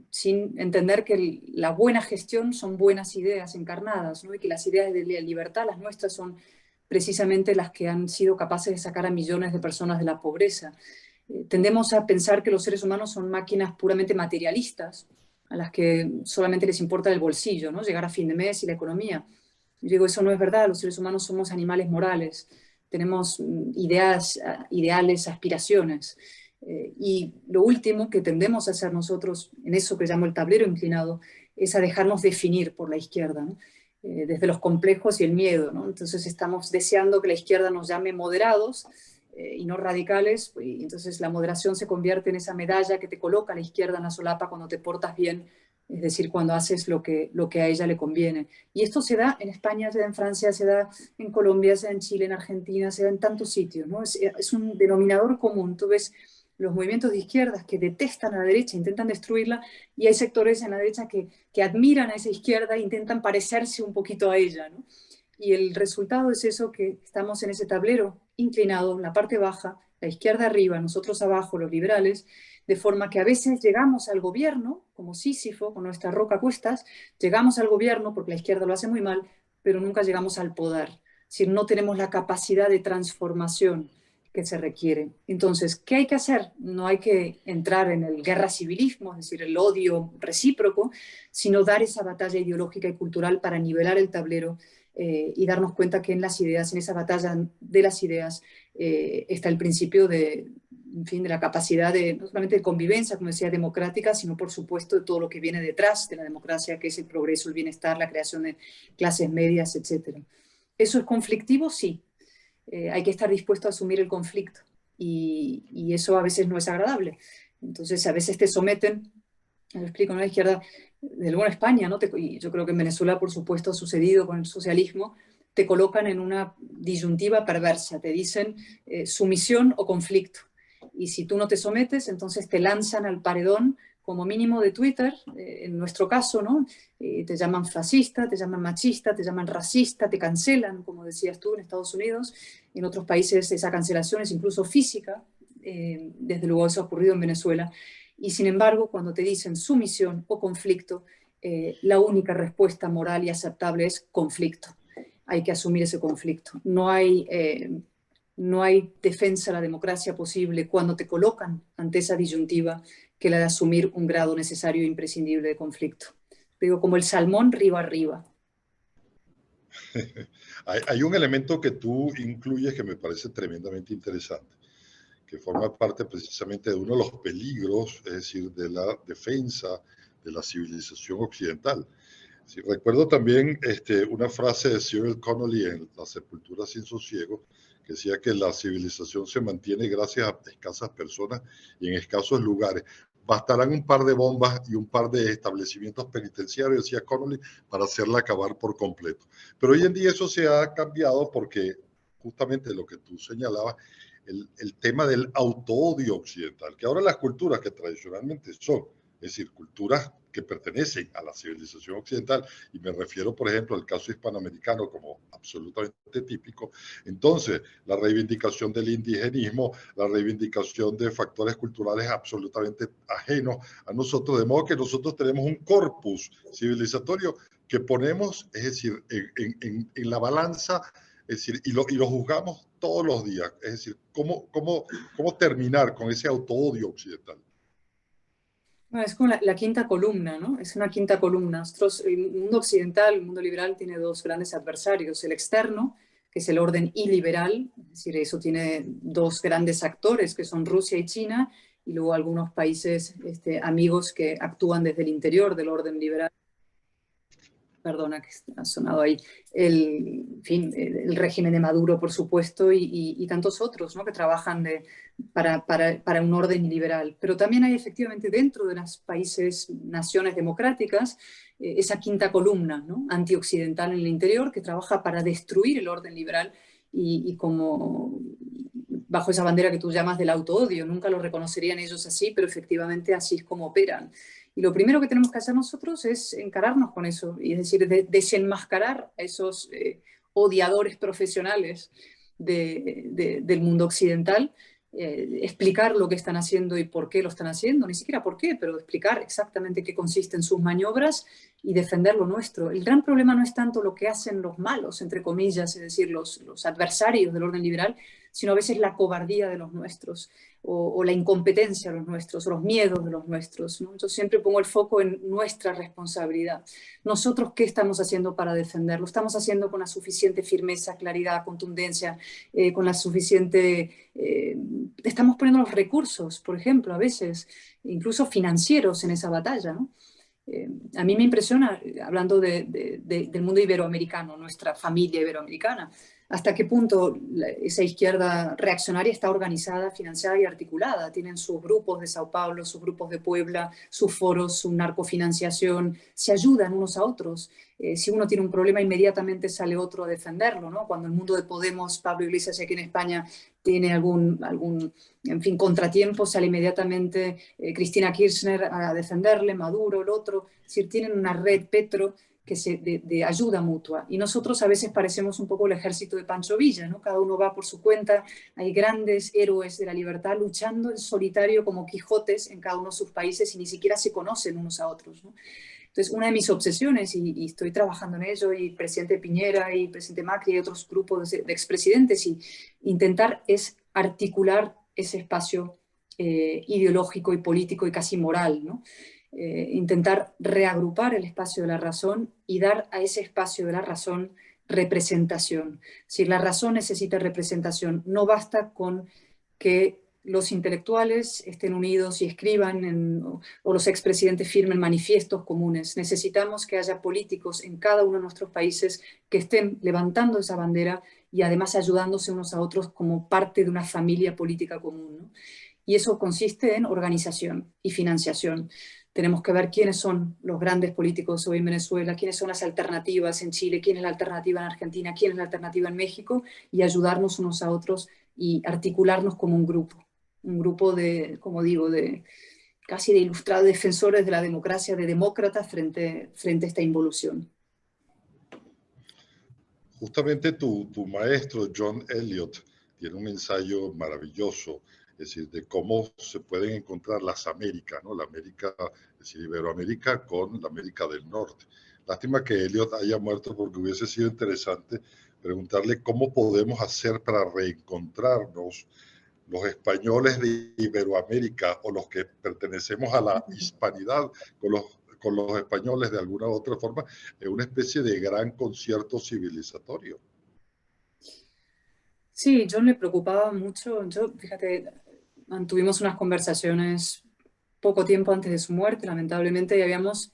Sin entender que la buena gestión son buenas ideas encarnadas, ¿no? Y que las ideas de libertad, las nuestras, son precisamente las que han sido capaces de sacar a millones de personas de la pobreza. Tendemos a pensar que los seres humanos son máquinas puramente materialistas, a las que solamente les importa el bolsillo, ¿no? Llegar a fin de mes y la economía. Yo digo, eso no es verdad, los seres humanos somos animales morales, tenemos ideas, ideales, aspiraciones. Y lo último que tendemos a hacer nosotros, en eso que llamo el tablero inclinado, es a dejarnos definir por la izquierda, ¿no? Desde los complejos y el miedo, ¿no? Entonces estamos deseando que la izquierda nos llame moderados y no radicales, y entonces la moderación se convierte en esa medalla que te coloca a la izquierda en la solapa cuando te portas bien, es decir, cuando haces lo que a ella le conviene. Y esto se da en España, se da en Francia, se da en Colombia, se da en Chile, en Argentina, se da en tantos sitios, ¿no? Es un denominador común. Tú ves los movimientos de izquierdas que detestan a la derecha, intentan destruirla, y hay sectores en la derecha que admiran a esa izquierda e intentan parecerse un poquito a ella, ¿no? Y el resultado es eso, que estamos en ese tablero inclinado, la parte baja, la izquierda arriba, nosotros abajo, los liberales, de forma que a veces llegamos al gobierno, como Sísifo, con nuestra roca a cuestas, llegamos al gobierno porque la izquierda lo hace muy mal, pero nunca llegamos al poder. Es decir, no tenemos la capacidad de transformación que se requiere. Entonces, ¿qué hay que hacer? No hay que entrar en el guerra civilismo, es decir, el odio recíproco, sino dar esa batalla ideológica y cultural para nivelar el tablero y darnos cuenta que en las ideas, en esa batalla de las ideas, está el principio de la capacidad no solamente de convivencia, como decía, democrática, sino por supuesto de todo lo que viene detrás de la democracia, que es el progreso, el bienestar, la creación de clases medias, etc. ¿Eso es conflictivo? Sí. Hay que estar dispuesto a asumir el conflicto, y eso a veces no es agradable. Entonces a veces te someten, lo explico, ¿no? La izquierda, de luego en España, ¿no? Y yo creo que en Venezuela, por supuesto, ha sucedido con el socialismo, te colocan en una disyuntiva perversa, te dicen sumisión o conflicto. Y si tú no te sometes, entonces te lanzan al paredón, como mínimo de Twitter, en nuestro caso, ¿no? Te llaman fascista, te llaman machista, te llaman racista, te cancelan, como decías tú, en Estados Unidos. En otros países esa cancelación es incluso física, desde luego eso ha ocurrido en Venezuela. Y sin embargo, cuando te dicen sumisión o conflicto, la única respuesta moral y aceptable es conflicto. Hay que asumir ese conflicto. No hay defensa de la democracia posible cuando te colocan ante esa disyuntiva que la de asumir un grado necesario e imprescindible de conflicto. Digo, como el salmón río arriba.
Hay un elemento que tú incluyes que me parece tremendamente interesante, que forma parte precisamente de uno de los peligros, es decir, de la defensa de la civilización occidental. Sí, recuerdo también una frase de Cyril Connolly en La sepultura sin sosiego, que decía que la civilización se mantiene gracias a escasas personas y en escasos lugares. Bastarán un par de bombas y un par de establecimientos penitenciarios, decía Connolly, para hacerla acabar por completo. Pero hoy en día eso se ha cambiado porque justamente lo que tú señalabas, el tema del autoodio occidental, que ahora las culturas que tradicionalmente son, es decir, culturas que pertenecen a la civilización occidental, y me refiero, por ejemplo, al caso hispanoamericano como absolutamente típico. Entonces, la reivindicación del indigenismo, la reivindicación de factores culturales absolutamente ajenos a nosotros, de modo que nosotros tenemos un corpus civilizatorio que ponemos, es decir, en la balanza, es decir, y lo juzgamos todos los días. Es decir, ¿cómo terminar con ese autoodio occidental?
Bueno, es como la quinta columna, ¿no? Es una quinta columna. Nosotros, el mundo occidental, el mundo liberal, tiene dos grandes adversarios. El externo, que es el orden iliberal, es decir, eso tiene dos grandes actores, que son Rusia y China, y luego algunos países amigos que actúan desde el interior del orden liberal. Perdona que ha sonado ahí, en fin, el régimen de Maduro, por supuesto, y tantos otros, ¿no? Que trabajan para un orden liberal. Pero también hay efectivamente dentro de los países, naciones democráticas, esa quinta columna, ¿no? Antioccidental en el interior que trabaja para destruir el orden liberal y como bajo esa bandera que tú llamas del autoodio. Nunca lo reconocerían ellos así, pero efectivamente así es como operan. Y lo primero que tenemos que hacer nosotros es encararnos con eso, y es decir, desenmascarar a esos odiadores profesionales del mundo occidental, explicar lo que están haciendo y por qué lo están haciendo, ni siquiera por qué, pero explicar exactamente qué consisten sus maniobras y defender lo nuestro. El gran problema no es tanto lo que hacen los malos, entre comillas, es decir, los adversarios del orden liberal, sino a veces la cobardía de los nuestros, o la incompetencia de los nuestros, o los miedos de los nuestros, ¿no? Yo siempre pongo el foco en nuestra responsabilidad. Nosotros, ¿qué estamos haciendo para defenderlo? ¿Estamos haciendo con la suficiente firmeza, claridad, contundencia, con la suficiente... estamos poniendo los recursos, por ejemplo, a veces, incluso financieros en esa batalla, ¿no? A mí me impresiona, hablando del mundo iberoamericano, nuestra familia iberoamericana, hasta qué punto esa izquierda reaccionaria está organizada, financiada y articulada. Tienen sus grupos de Sao Paulo, sus grupos de Puebla, sus foros, su narcofinanciación, se ayudan unos a otros. Si uno tiene un problema, inmediatamente sale otro a defenderlo, ¿no? Cuando el mundo de Podemos, Pablo Iglesias aquí en España, tiene algún en fin, contratiempo, sale inmediatamente Cristina Kirchner a defenderle, Maduro, el otro. Es decir, tienen una red Petro que de ayuda mutua. Y nosotros a veces parecemos un poco el ejército de Pancho Villa, ¿no? Cada uno va por su cuenta. Hay grandes héroes de la libertad luchando en solitario como Quijotes en cada uno de sus países y ni siquiera se conocen unos a otros, ¿no? Entonces, una de mis obsesiones, y estoy trabajando en ello, y presidente Piñera y presidente Macri y otros grupos de expresidentes, y intentar es articular ese espacio ideológico y político y casi moral, ¿no? Intentar reagrupar el espacio de la razón y dar a ese espacio de la razón representación. Si la razón necesita representación, no basta con que los intelectuales estén unidos y escriban o los expresidentes firmen manifiestos comunes. Necesitamos que haya políticos en cada uno de nuestros países que estén levantando esa bandera y además ayudándose unos a otros como parte de una familia política común, ¿no? Y eso consiste en organización y financiación. Tenemos que ver quiénes son los grandes políticos hoy en Venezuela, quiénes son las alternativas en Chile, quién es la alternativa en Argentina, quién es la alternativa en México, y ayudarnos unos a otros y articularnos como un grupo de, como digo, de casi de ilustrados defensores de la democracia, de demócratas frente a esta involución.
Justamente tu maestro, John Eliot, tiene un ensayo maravilloso, es decir, de cómo se pueden encontrar las Américas, ¿no? La América, es decir, Iberoamérica con la América del Norte. Lástima que Eliot haya muerto, porque hubiese sido interesante preguntarle cómo podemos hacer para reencontrarnos los españoles de Iberoamérica o los que pertenecemos a la hispanidad con los españoles de alguna u otra forma, en una especie de gran concierto civilizatorio.
Sí, John le preocupaba mucho. Yo, fíjate, mantuvimos unas conversaciones poco tiempo antes de su muerte, lamentablemente, y habíamos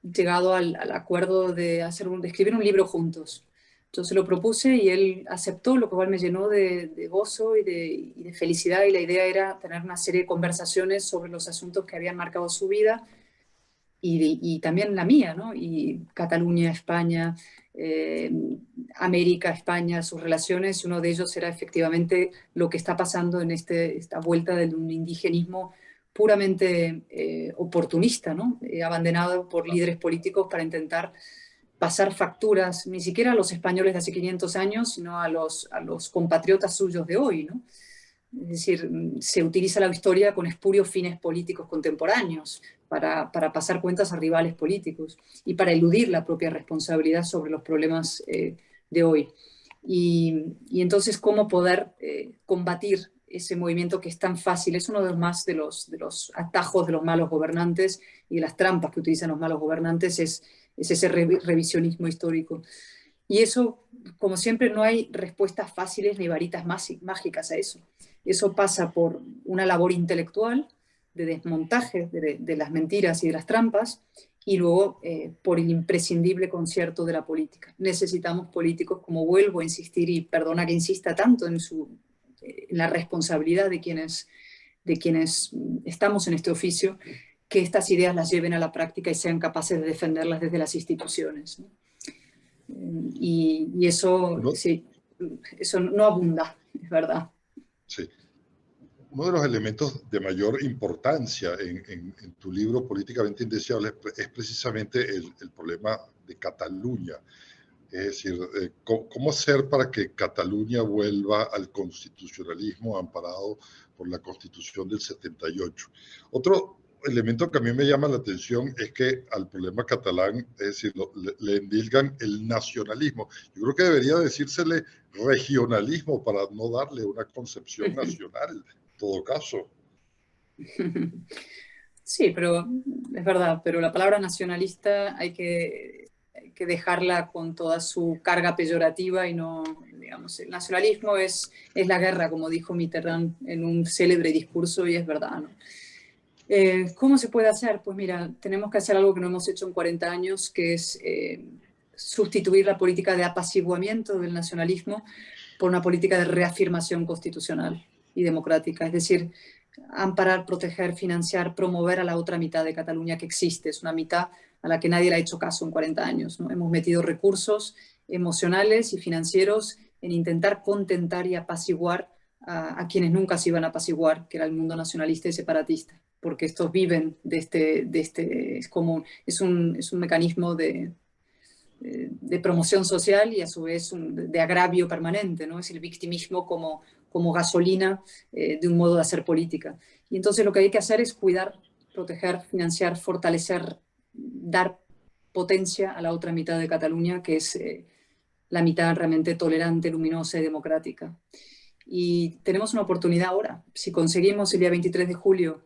llegado al acuerdo de escribir un libro juntos. Yo se lo propuse y él aceptó, lo cual me llenó de gozo y de felicidad, y la idea era tener una serie de conversaciones sobre los asuntos que habían marcado su vida y también la mía, ¿no? Y Cataluña, España, América, España, sus relaciones. Uno de ellos era efectivamente lo que está pasando en esta vuelta de un indigenismo puramente oportunista, ¿no? Abandonado por líderes políticos para intentar pasar facturas, ni siquiera a los españoles de hace 500 años, sino a los compatriotas suyos de hoy, ¿no? Es decir, se utiliza la historia con espurios fines políticos contemporáneos para pasar cuentas a rivales políticos y para eludir la propia responsabilidad sobre los problemas de hoy. Y entonces, ¿cómo poder combatir ese movimiento que es tan fácil? Es uno de los atajos de los malos gobernantes y de las trampas que utilizan los malos gobernantes, es ese revisionismo histórico. Y eso, como siempre, no hay respuestas fáciles ni varitas mágicas a eso. Eso pasa por una labor intelectual de desmontaje de las mentiras y de las trampas, y luego por el imprescindible concierto de la política. Necesitamos políticos, como vuelvo a insistir, y perdona que insista tanto en la responsabilidad de quienes estamos en este oficio, que estas ideas las lleven a la práctica y sean capaces de defenderlas desde las instituciones, ¿no? Y eso,
¿No?
sí, eso no abunda, es verdad.
Sí. Uno de los elementos de mayor importancia en tu libro Políticamente Indeseable es precisamente el problema de Cataluña. Es decir, ¿cómo hacer para que Cataluña vuelva al constitucionalismo amparado por la Constitución del 78? Otro elemento que a mí me llama la atención es que al problema catalán, es decir, le endilgan el nacionalismo. Yo creo que debería decírsele regionalismo para no darle una concepción nacional, en todo caso.
Sí, pero es verdad, pero la palabra nacionalista hay que dejarla con toda su carga peyorativa y no, digamos, el nacionalismo es la guerra, como dijo Mitterrand en un célebre discurso, y es verdad, ¿no? ¿Cómo se puede hacer? Pues mira, tenemos que hacer algo que no hemos hecho en 40 años, que es sustituir la política de apaciguamiento del nacionalismo por una política de reafirmación constitucional y democrática. Es decir, amparar, proteger, financiar, promover a la otra mitad de Cataluña que existe. Es una mitad a la que nadie le ha hecho caso en 40 años, ¿no? Hemos metido recursos emocionales y financieros en intentar contentar y apaciguar a quienes nunca se iban a apaciguar, que era el mundo nacionalista y separatista, porque estos viven es un mecanismo de promoción social y a su vez de agravio permanente, ¿no? Es el victimismo como gasolina de un modo de hacer política. Y entonces lo que hay que hacer es cuidar, proteger, financiar, fortalecer, dar potencia a la otra mitad de Cataluña, que es la mitad realmente tolerante, luminosa y democrática. Y tenemos una oportunidad ahora. Si conseguimos el día 23 de julio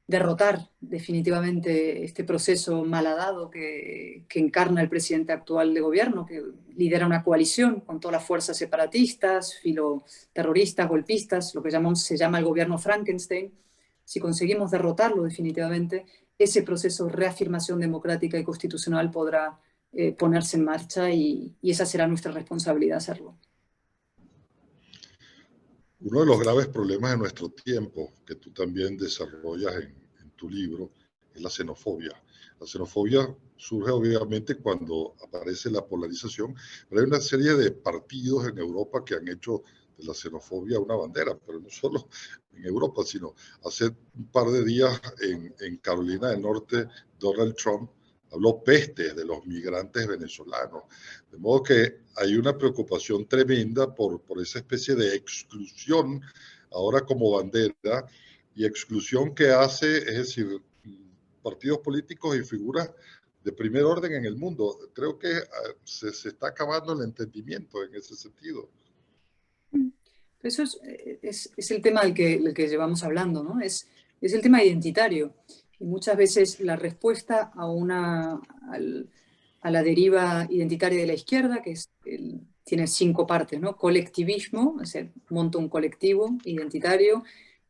derrotar definitivamente este proceso malhadado que encarna el presidente actual de gobierno, que lidera una coalición con todas las fuerzas separatistas, filoterroristas, golpistas, lo que se llama el gobierno Frankenstein. Si conseguimos derrotarlo definitivamente, ese proceso de reafirmación democrática y constitucional podrá ponerse en marcha, y esa será nuestra responsabilidad hacerlo.
Uno de los graves problemas de nuestro tiempo, que tú también desarrollas en tu libro, es la xenofobia. La xenofobia surge obviamente cuando aparece la polarización, pero hay una serie de partidos en Europa que han hecho de la xenofobia una bandera, pero no solo en Europa, sino hace un par de días en Carolina del Norte, Donald Trump habló peste de los migrantes venezolanos. De modo que hay una preocupación tremenda por esa especie de exclusión ahora como bandera, y exclusión que hace, es decir, partidos políticos y figuras de primer orden en el mundo. Creo que se está acabando el entendimiento en ese sentido.
Eso es el tema del que llevamos hablando, ¿no? Es el tema identitario. Y muchas veces la respuesta a la deriva identitaria de la izquierda, que tiene 5 partes, ¿no? Colectivismo, es decir, monto un colectivo identitario,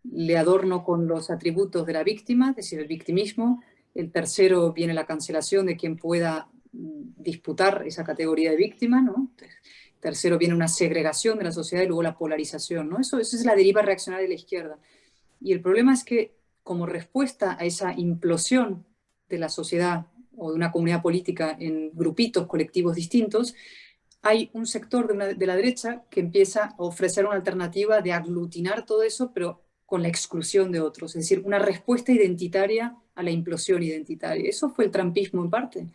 le adorno con los atributos de la víctima, es decir, el victimismo. El tercero viene la cancelación de quien pueda disputar esa categoría de víctima, ¿no? Tercero viene una segregación de la sociedad y luego la polarización, ¿no? Eso es la deriva reaccionaria de la izquierda. Y el problema es que como respuesta a esa implosión de la sociedad o de una comunidad política en grupitos colectivos distintos, hay un sector de la derecha que empieza a ofrecer una alternativa de aglutinar todo eso, pero con la exclusión de otros, es decir, una respuesta identitaria a la implosión identitaria. Eso fue el trumpismo en parte.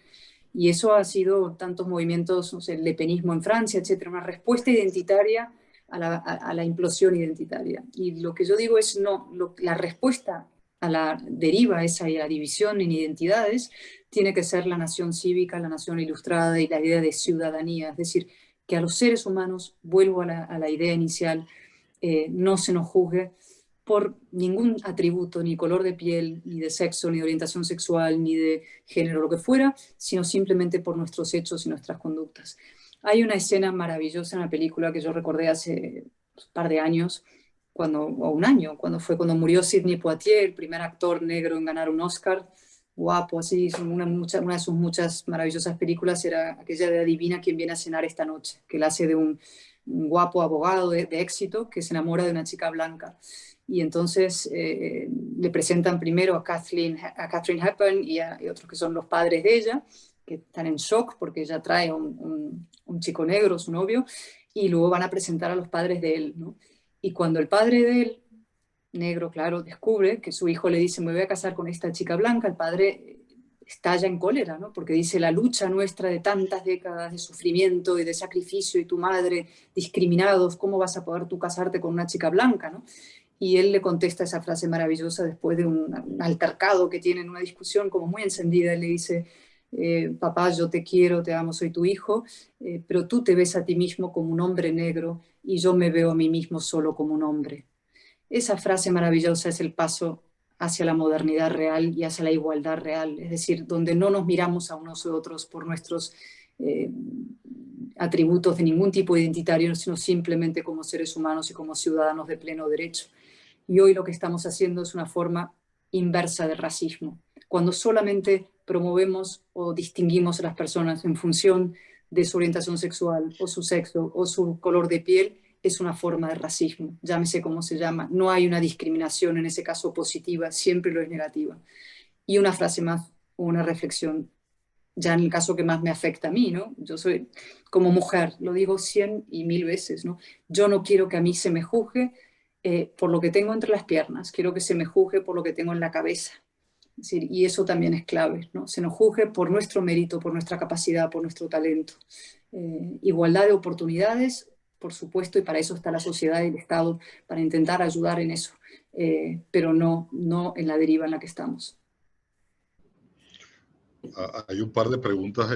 Y eso ha sido tantos movimientos, no sé, el lepenismo en Francia, etcétera, una respuesta identitaria a la implosión identitaria. Y lo que yo digo es, no, la respuesta a la deriva esa y a la división en identidades tiene que ser la nación cívica, la nación ilustrada y la idea de ciudadanía. Es decir, que a los seres humanos, vuelvo a la idea inicial, no se nos juzgue por ningún atributo, ni color de piel, ni de sexo, ni de orientación sexual, ni de género, lo que fuera, sino simplemente por nuestros hechos y nuestras conductas. Hay una escena maravillosa en la película que yo recordé hace un par de años, o un año, cuando murió Sidney Poitier, el primer actor negro en ganar un Oscar, guapo, así, una de sus muchas maravillosas películas era aquella de Adivina quién viene a cenar esta noche, que él hace de un guapo abogado de éxito que se enamora de una chica blanca. Y entonces le presentan primero a Katharine Hepburn y otros que son los padres de ella, que están en shock porque ella trae a un chico negro, su novio, y luego van a presentar a los padres de él, ¿no? Y cuando el padre de él, negro, claro, descubre que su hijo le dice, me voy a casar con esta chica blanca, el padre estalla en cólera, ¿no? Porque dice, la lucha nuestra de tantas décadas de sufrimiento y de sacrificio y tu madre discriminados, ¿cómo vas a poder tú casarte con una chica blanca, ¿no? Y él le contesta esa frase maravillosa después de un altercado que tienen, una discusión como muy encendida. Él le dice, papá, yo te quiero, te amo, soy tu hijo, pero tú te ves a ti mismo como un hombre negro y yo me veo a mí mismo solo como un hombre. Esa frase maravillosa es el paso hacia la modernidad real y hacia la igualdad real, es decir, donde no nos miramos a unos u otros por nuestros atributos de ningún tipo identitario, sino simplemente como seres humanos y como ciudadanos de pleno derecho. Y hoy lo que estamos haciendo es una forma inversa de racismo, cuando solamente promovemos o distinguimos a las personas en función de su orientación sexual o su sexo o su color de piel, es una forma de racismo, llámese como se llama. No hay una discriminación en ese caso positiva, siempre lo es negativa. Y una frase más, una reflexión, ya en el caso que más me afecta a mí, ¿no? Yo soy como mujer, lo digo 100 y 1000 veces, ¿no? Yo no quiero que a mí se me juzgue por lo que tengo entre las piernas, quiero que se me juzgue por lo que tengo en la cabeza. Es decir, y eso también es clave, ¿no? Se nos juzgue por nuestro mérito, por nuestra capacidad, por nuestro talento. Igualdad de oportunidades, por supuesto, y para eso está la sociedad y el Estado, para intentar ayudar en eso, pero no en la deriva en la que estamos.
Hay un par de preguntas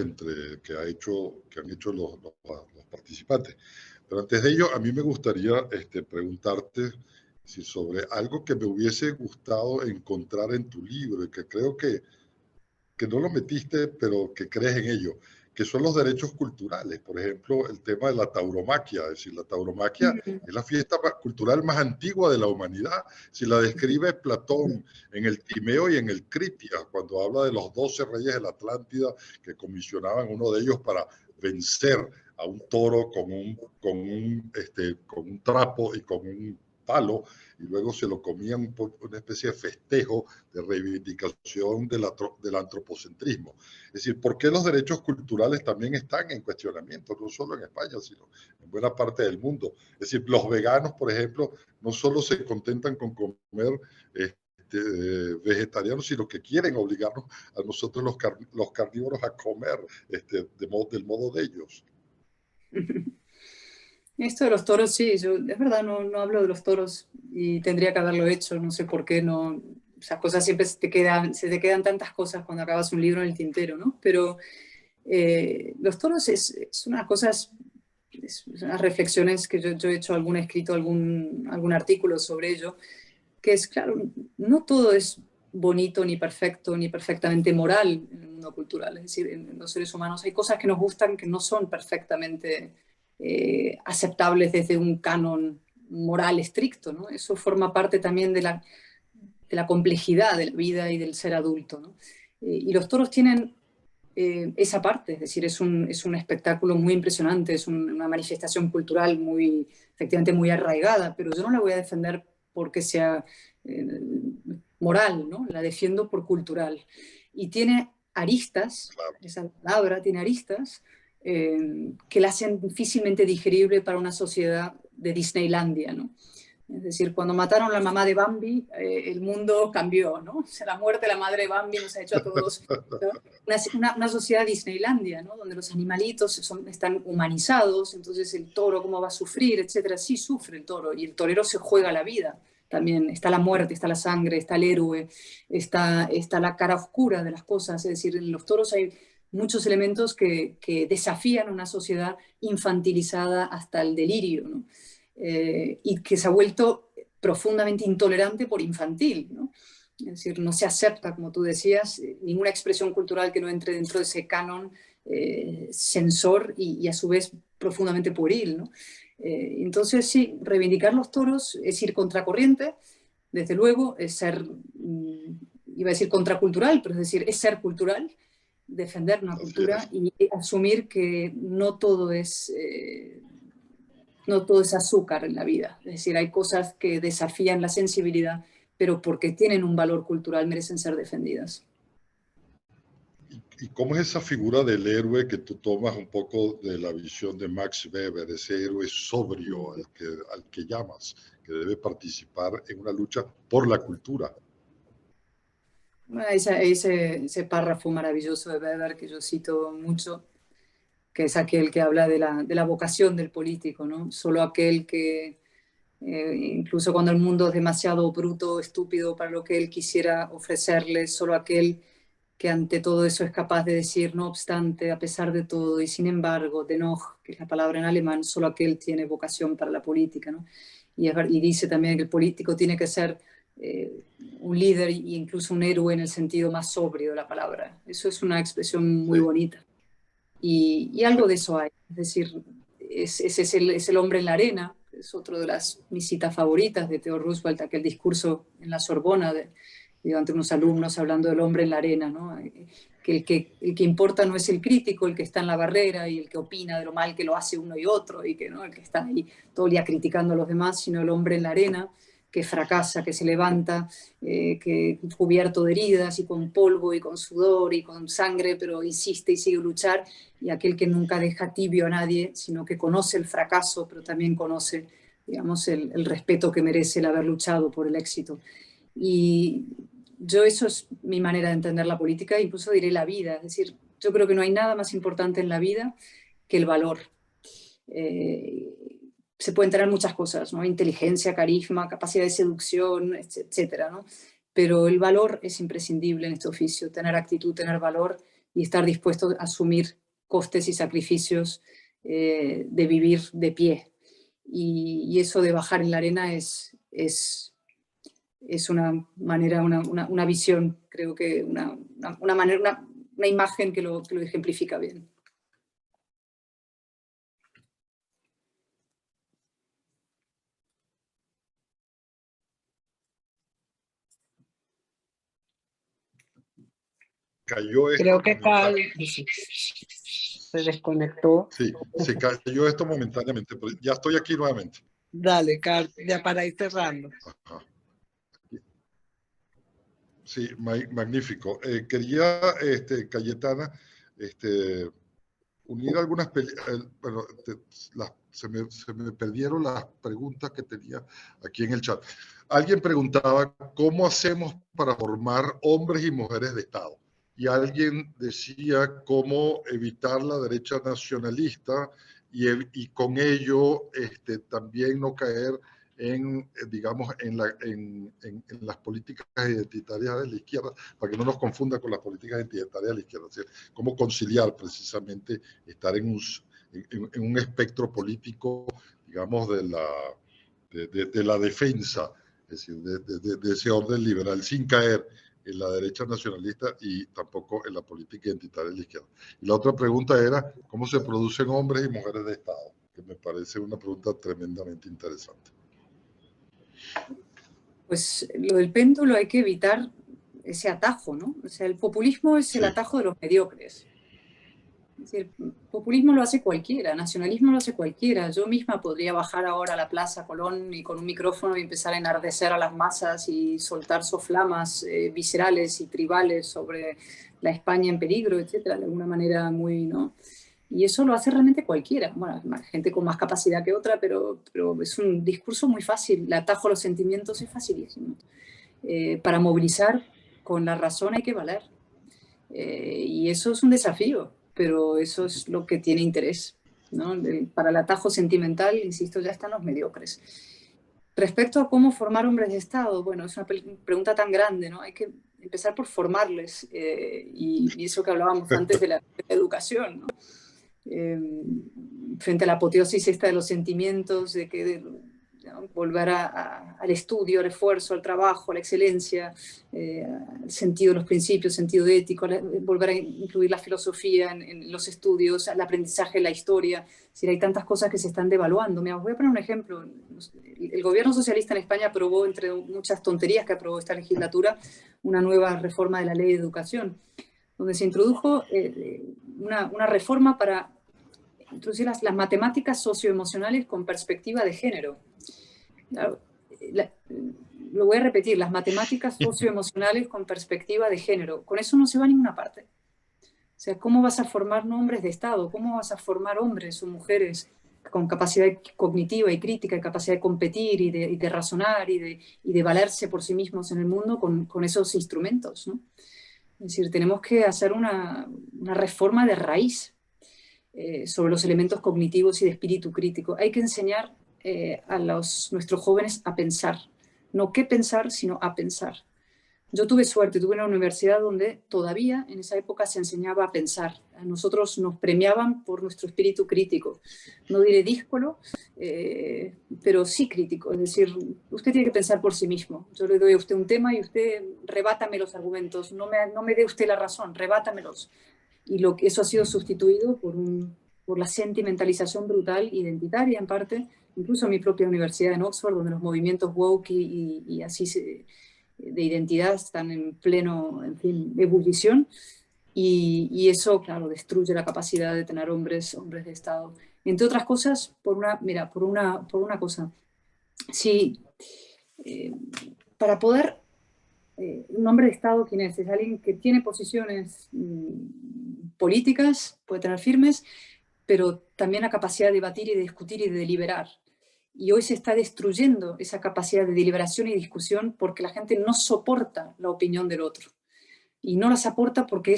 que han hecho los participantes. Pero antes de ello, a mí me gustaría preguntarte sobre algo que me hubiese gustado encontrar en tu libro y que creo que no lo metiste, pero que crees en ello, que son los derechos culturales. Por ejemplo, el tema de la tauromaquia. Es decir, la tauromaquia es la fiesta cultural más antigua de la humanidad. Si la describe Platón en el Timeo y en el Critias, cuando habla de los 12 reyes de la Atlántida que comisionaban uno de ellos para vencer a un toro con un trapo y con un palo y luego se lo comían por una especie de festejo de reivindicación del antropocentrismo. Es decir, ¿por qué los derechos culturales también están en cuestionamiento? No solo en España, sino en buena parte del mundo. Es decir, los veganos, por ejemplo, no solo se contentan con comer vegetarianos, sino que quieren obligarnos a nosotros los carnívoros a comer del modo de ellos.
Esto de los toros, sí, yo es verdad, no hablo de los toros y tendría que haberlo hecho, no sé por qué, no, esas cosas siempre se te quedan tantas cosas cuando acabas un libro en el tintero, ¿no? Pero los toros es unas cosas, es unas reflexiones que yo he hecho, escrito algún artículo sobre ello, que es, claro, no todo es bonito, ni perfecto, ni perfectamente moral en el mundo cultural. Es decir, en los seres humanos hay cosas que nos gustan que no son perfectamente aceptables desde un canon moral estricto, ¿no? Eso forma parte también de la complejidad de la vida y del ser adulto, ¿no? Y los toros tienen esa parte, es decir, es un espectáculo muy impresionante, es una manifestación cultural muy, efectivamente muy arraigada, pero yo no la voy a defender porque sea eh, moral, ¿no? La defiendo por cultural. Y tiene aristas,
Claro.
esa palabra tiene aristas, que la hacen difícilmente digerible para una sociedad de Disneylandia, ¿no? Es decir, cuando mataron a la mamá de Bambi, el mundo cambió, ¿no? O sea, la muerte de la madre de Bambi nos ha hecho a todos, ¿no? Una sociedad Disneylandia, ¿no? Donde los animalitos están humanizados, entonces el toro cómo va a sufrir, etcétera. Sí sufre el toro y el torero se juega la vida. También está la muerte, está la sangre, está el héroe, está la cara oscura de las cosas. Es decir, en los toros hay muchos elementos que desafían una sociedad infantilizada hasta el delirio, ¿no? Y que se ha vuelto profundamente intolerante por infantil, ¿no? Es decir, no se acepta, como tú decías, ninguna expresión cultural que no entre dentro de ese canon censor y a su vez profundamente pueril, ¿no? Entonces, sí, reivindicar los toros es ir contracorriente, desde luego, es ser, iba a decir contracultural, pero es decir, es ser cultural, defender una cultura y asumir que no todo es azúcar en la vida. Es decir, hay cosas que desafían la sensibilidad, pero porque tienen un valor cultural merecen ser defendidas.
¿Y cómo es esa figura del héroe que tú tomas un poco de la visión de Max Weber, ese héroe sobrio al que llamas, que debe participar en una lucha por la cultura?
Ese párrafo maravilloso de Weber que yo cito mucho, que es aquel que habla de la vocación del político, ¿no? Solo aquel que, incluso cuando el mundo es demasiado bruto, estúpido para lo que él quisiera ofrecerle, solo aquel que ante todo eso es capaz de decir, no obstante, a pesar de todo, y sin embargo, dennoch, que es la palabra en alemán, solo aquel tiene vocación para la política, ¿no? Y dice también que el político tiene que ser un líder e incluso un héroe en el sentido más sobrio de la palabra. Eso es una expresión muy bonita. Y algo de eso hay. Es decir, es el hombre en la arena, es otro de mis citas favoritas de Theodore Roosevelt, aquel discurso en la Sorbona ante unos alumnos hablando del hombre en la arena, ¿no? Que el que importa no es el crítico, el que está en la barrera y el que opina de lo mal que lo hace uno y otro, y que, ¿no? El que está ahí todo el día criticando a los demás, sino el hombre en la arena, que fracasa, que se levanta, que cubierto de heridas y con polvo y con sudor y con sangre, pero insiste y sigue luchar, y aquel que nunca deja tibio a nadie, sino que conoce el fracaso, pero también conoce, digamos, el respeto que merece el haber luchado por el éxito. Y eso es mi manera de entender la política, incluso diré la vida. Es decir, yo creo que no hay nada más importante en la vida que el valor. Se pueden tener muchas cosas, ¿no? Inteligencia, carisma, capacidad de seducción, etcétera, ¿no? Pero el valor es imprescindible en este oficio, tener actitud, tener valor y estar dispuesto a asumir costes y sacrificios de vivir de pie. Y eso de bajar en la arena es una manera, una visión, creo que una manera, una imagen que lo ejemplifica bien.
Cayó esto.
Creo que Cal se desconectó.
Sí, se cayó esto momentáneamente, pero ya estoy aquí nuevamente.
Dale, Carlos, ya para ir cerrando.
Ajá. Sí, magnífico. Quería, Cayetana, unir algunas... bueno, se me perdieron las preguntas que tenía aquí en el chat. Alguien preguntaba, ¿cómo hacemos para formar hombres y mujeres de Estado? Y alguien decía, ¿cómo evitar la derecha nacionalista y con ello también no caer en, digamos, en las políticas identitarias de la izquierda, para que no nos confunda con las políticas identitarias de la izquierda? Es decir, cómo conciliar precisamente estar en un espectro político, digamos, de la defensa, es decir, de ese orden liberal, sin caer en la derecha nacionalista y tampoco en la política identitaria de la izquierda. Y la otra pregunta era, ¿cómo se producen hombres y mujeres de Estado? Que me parece una pregunta tremendamente interesante.
Pues lo del péndulo hay que evitar ese atajo, ¿no? O sea, el populismo es el atajo de los mediocres. Es decir, populismo lo hace cualquiera, nacionalismo lo hace cualquiera. Yo misma podría bajar ahora a la Plaza Colón y con un micrófono y empezar a enardecer a las masas y soltar soflamas viscerales y tribales sobre la España en peligro, etcétera, de alguna manera muy, ¿no? Y eso lo hace realmente cualquiera. Bueno, gente con más capacidad que otra, pero es un discurso muy fácil. El atajo a los sentimientos es facilísimo. Para movilizar con la razón hay que valer. Y eso es un desafío, pero eso es lo que tiene interés, ¿no? Para el atajo sentimental, insisto, ya están los mediocres. Respecto a cómo formar hombres de Estado, bueno, es una pregunta tan grande, ¿no? Hay que empezar por formarles y eso que hablábamos antes de la educación, ¿no? Frente a la apoteosis esta de los sentimientos, de que ¿no? Volver al estudio, al esfuerzo, al trabajo, a la excelencia, al sentido de los principios, sentido ético, volver a incluir la filosofía en los estudios, el aprendizaje, la historia. Es decir, hay tantas cosas que se están devaluando. Mira, os voy a poner un ejemplo. El gobierno socialista en España aprobó, entre muchas tonterías que aprobó esta legislatura, una nueva reforma de la ley de educación, donde se introdujo una reforma para introducir las matemáticas socioemocionales con perspectiva de género. Lo voy a repetir, las matemáticas socioemocionales con perspectiva de género. Con eso no se va a ninguna parte. O sea, ¿cómo vas a formar hombres de Estado? ¿Cómo vas a formar hombres o mujeres con capacidad cognitiva y crítica, y capacidad de competir y de razonar y de valerse por sí mismos en el mundo con esos instrumentos, ¿no? Es decir, tenemos que hacer una reforma de raíz sobre los elementos cognitivos y de espíritu crítico. Hay que enseñar a nuestros jóvenes a pensar. No qué pensar, sino a pensar. Yo tuve suerte, tuve una universidad donde todavía en esa época se enseñaba a pensar. A nosotros nos premiaban por nuestro espíritu crítico. No diré díscolo, pero sí crítico. Es decir, usted tiene que pensar por sí mismo. Yo le doy a usted un tema y usted rebátame los argumentos. No me dé usted la razón, rebátamelos. Y eso ha sido sustituido por la sentimentalización brutal identitaria en parte, incluso en mi propia universidad en Oxford, donde los movimientos woke y así de identidad están en pleno, en fin, ebullición, y eso, claro, destruye la capacidad de tener hombres de Estado. Entre otras cosas, por una cosa, si para poder un hombre de Estado, ¿quién es? Es alguien que tiene posiciones políticas, puede tener firmes, pero también la capacidad de debatir y de discutir y de deliberar. Y hoy se está destruyendo esa capacidad de deliberación y discusión porque la gente no soporta la opinión del otro. Y no la soporta porque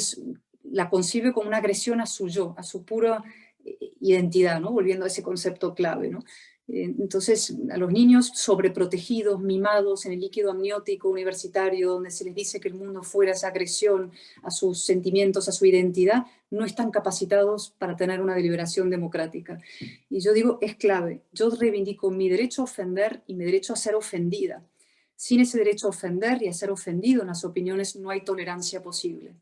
la concibe como una agresión a su yo, a su pura identidad, ¿no? Volviendo a ese concepto clave, ¿no? Entonces, a los niños sobreprotegidos, mimados en el líquido amniótico universitario, donde se les dice que el mundo fuera esa agresión a sus sentimientos, a su identidad, no están capacitados para tener una deliberación democrática. Y yo digo, es clave. Yo reivindico mi derecho a ofender y mi derecho a ser ofendida. Sin ese derecho a ofender y a ser ofendido en las opiniones no hay tolerancia posible.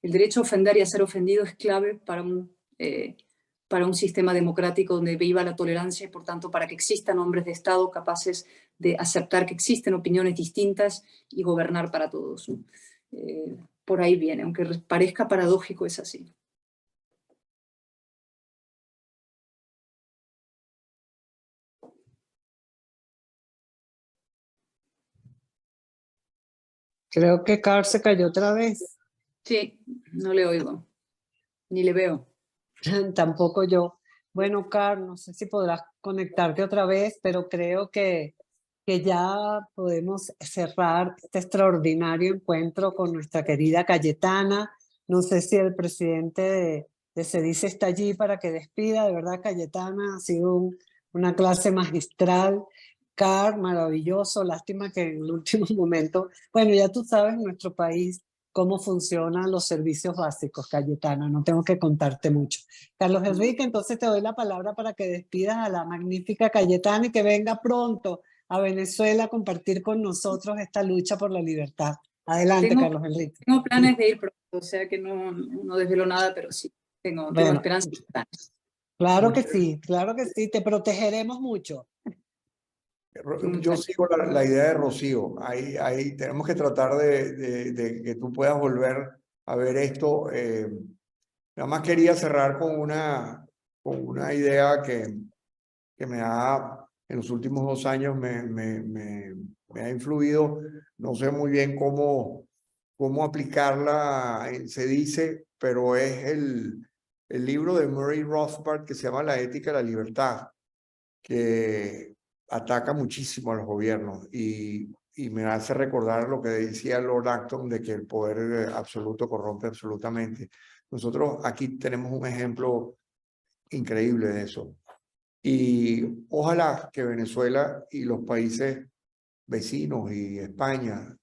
El derecho a ofender y a ser ofendido es clave para un sistema democrático donde viva la tolerancia y, por tanto, para que existan hombres de Estado capaces de aceptar que existen opiniones distintas y gobernar para todos. Por ahí viene, aunque parezca paradójico, es así.
Creo que Carl se cayó otra vez.
Sí, no le oigo, ni le veo.
Tampoco yo. Bueno, Carl, no sé si podrás conectarte otra vez, pero creo que ya podemos cerrar este extraordinario encuentro con nuestra querida Cayetana. No sé si el presidente de SEDICE está allí para que despida. De verdad, Cayetana, ha sido una clase magistral. Carl, maravilloso. Lástima que en el último momento, bueno, ya tú sabes, en nuestro país cómo funcionan los servicios básicos, Cayetana, no tengo que contarte mucho. Carlos Enrique, entonces te doy la palabra para que despidas a la magnífica Cayetana y que venga pronto a Venezuela a compartir con nosotros esta lucha por la libertad. Adelante, Carlos Enrique.
Tengo planes de ir pronto, o sea que no desvelo nada, pero sí, tengo
Bueno,
esperanza.
claro que sí, te protegeremos mucho.
Yo sigo la idea de Rocío. Ahí tenemos que tratar de que tú puedas volver a ver esto. Nada más quería cerrar con una idea que me ha, en los últimos 2 años me ha influido. No sé muy bien cómo aplicarla, se dice, pero es el libro de Murray Rothbard que se llama La ética de la libertad, que ataca muchísimo a los gobiernos y me hace recordar lo que decía Lord Acton de que el poder absoluto corrompe absolutamente. Nosotros aquí tenemos un ejemplo increíble de eso. Y ojalá que Venezuela y los países vecinos y España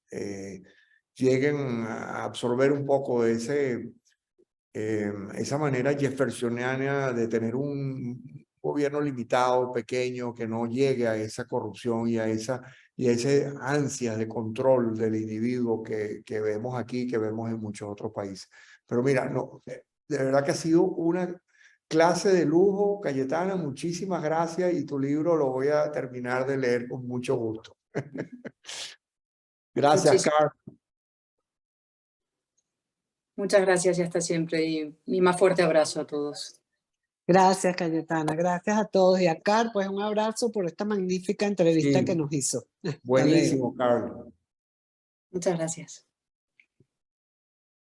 lleguen a absorber un poco de esa manera jeffersoniana de tener un gobierno limitado, pequeño, que no llegue a esa corrupción y a esa ansia de control del individuo que vemos aquí, que vemos en muchos otros países. Pero mira, no, de verdad que ha sido una clase de lujo, Cayetana, muchísimas gracias y tu libro lo voy a terminar de leer con mucho gusto. Gracias, Carl.
Muchas gracias y hasta siempre. Y mi más fuerte abrazo a todos.
Gracias, Cayetana. Gracias a todos. Y a Carl, pues un abrazo por esta magnífica entrevista
Sí,
que nos hizo.
buenísimo, Carl.
Muchas gracias.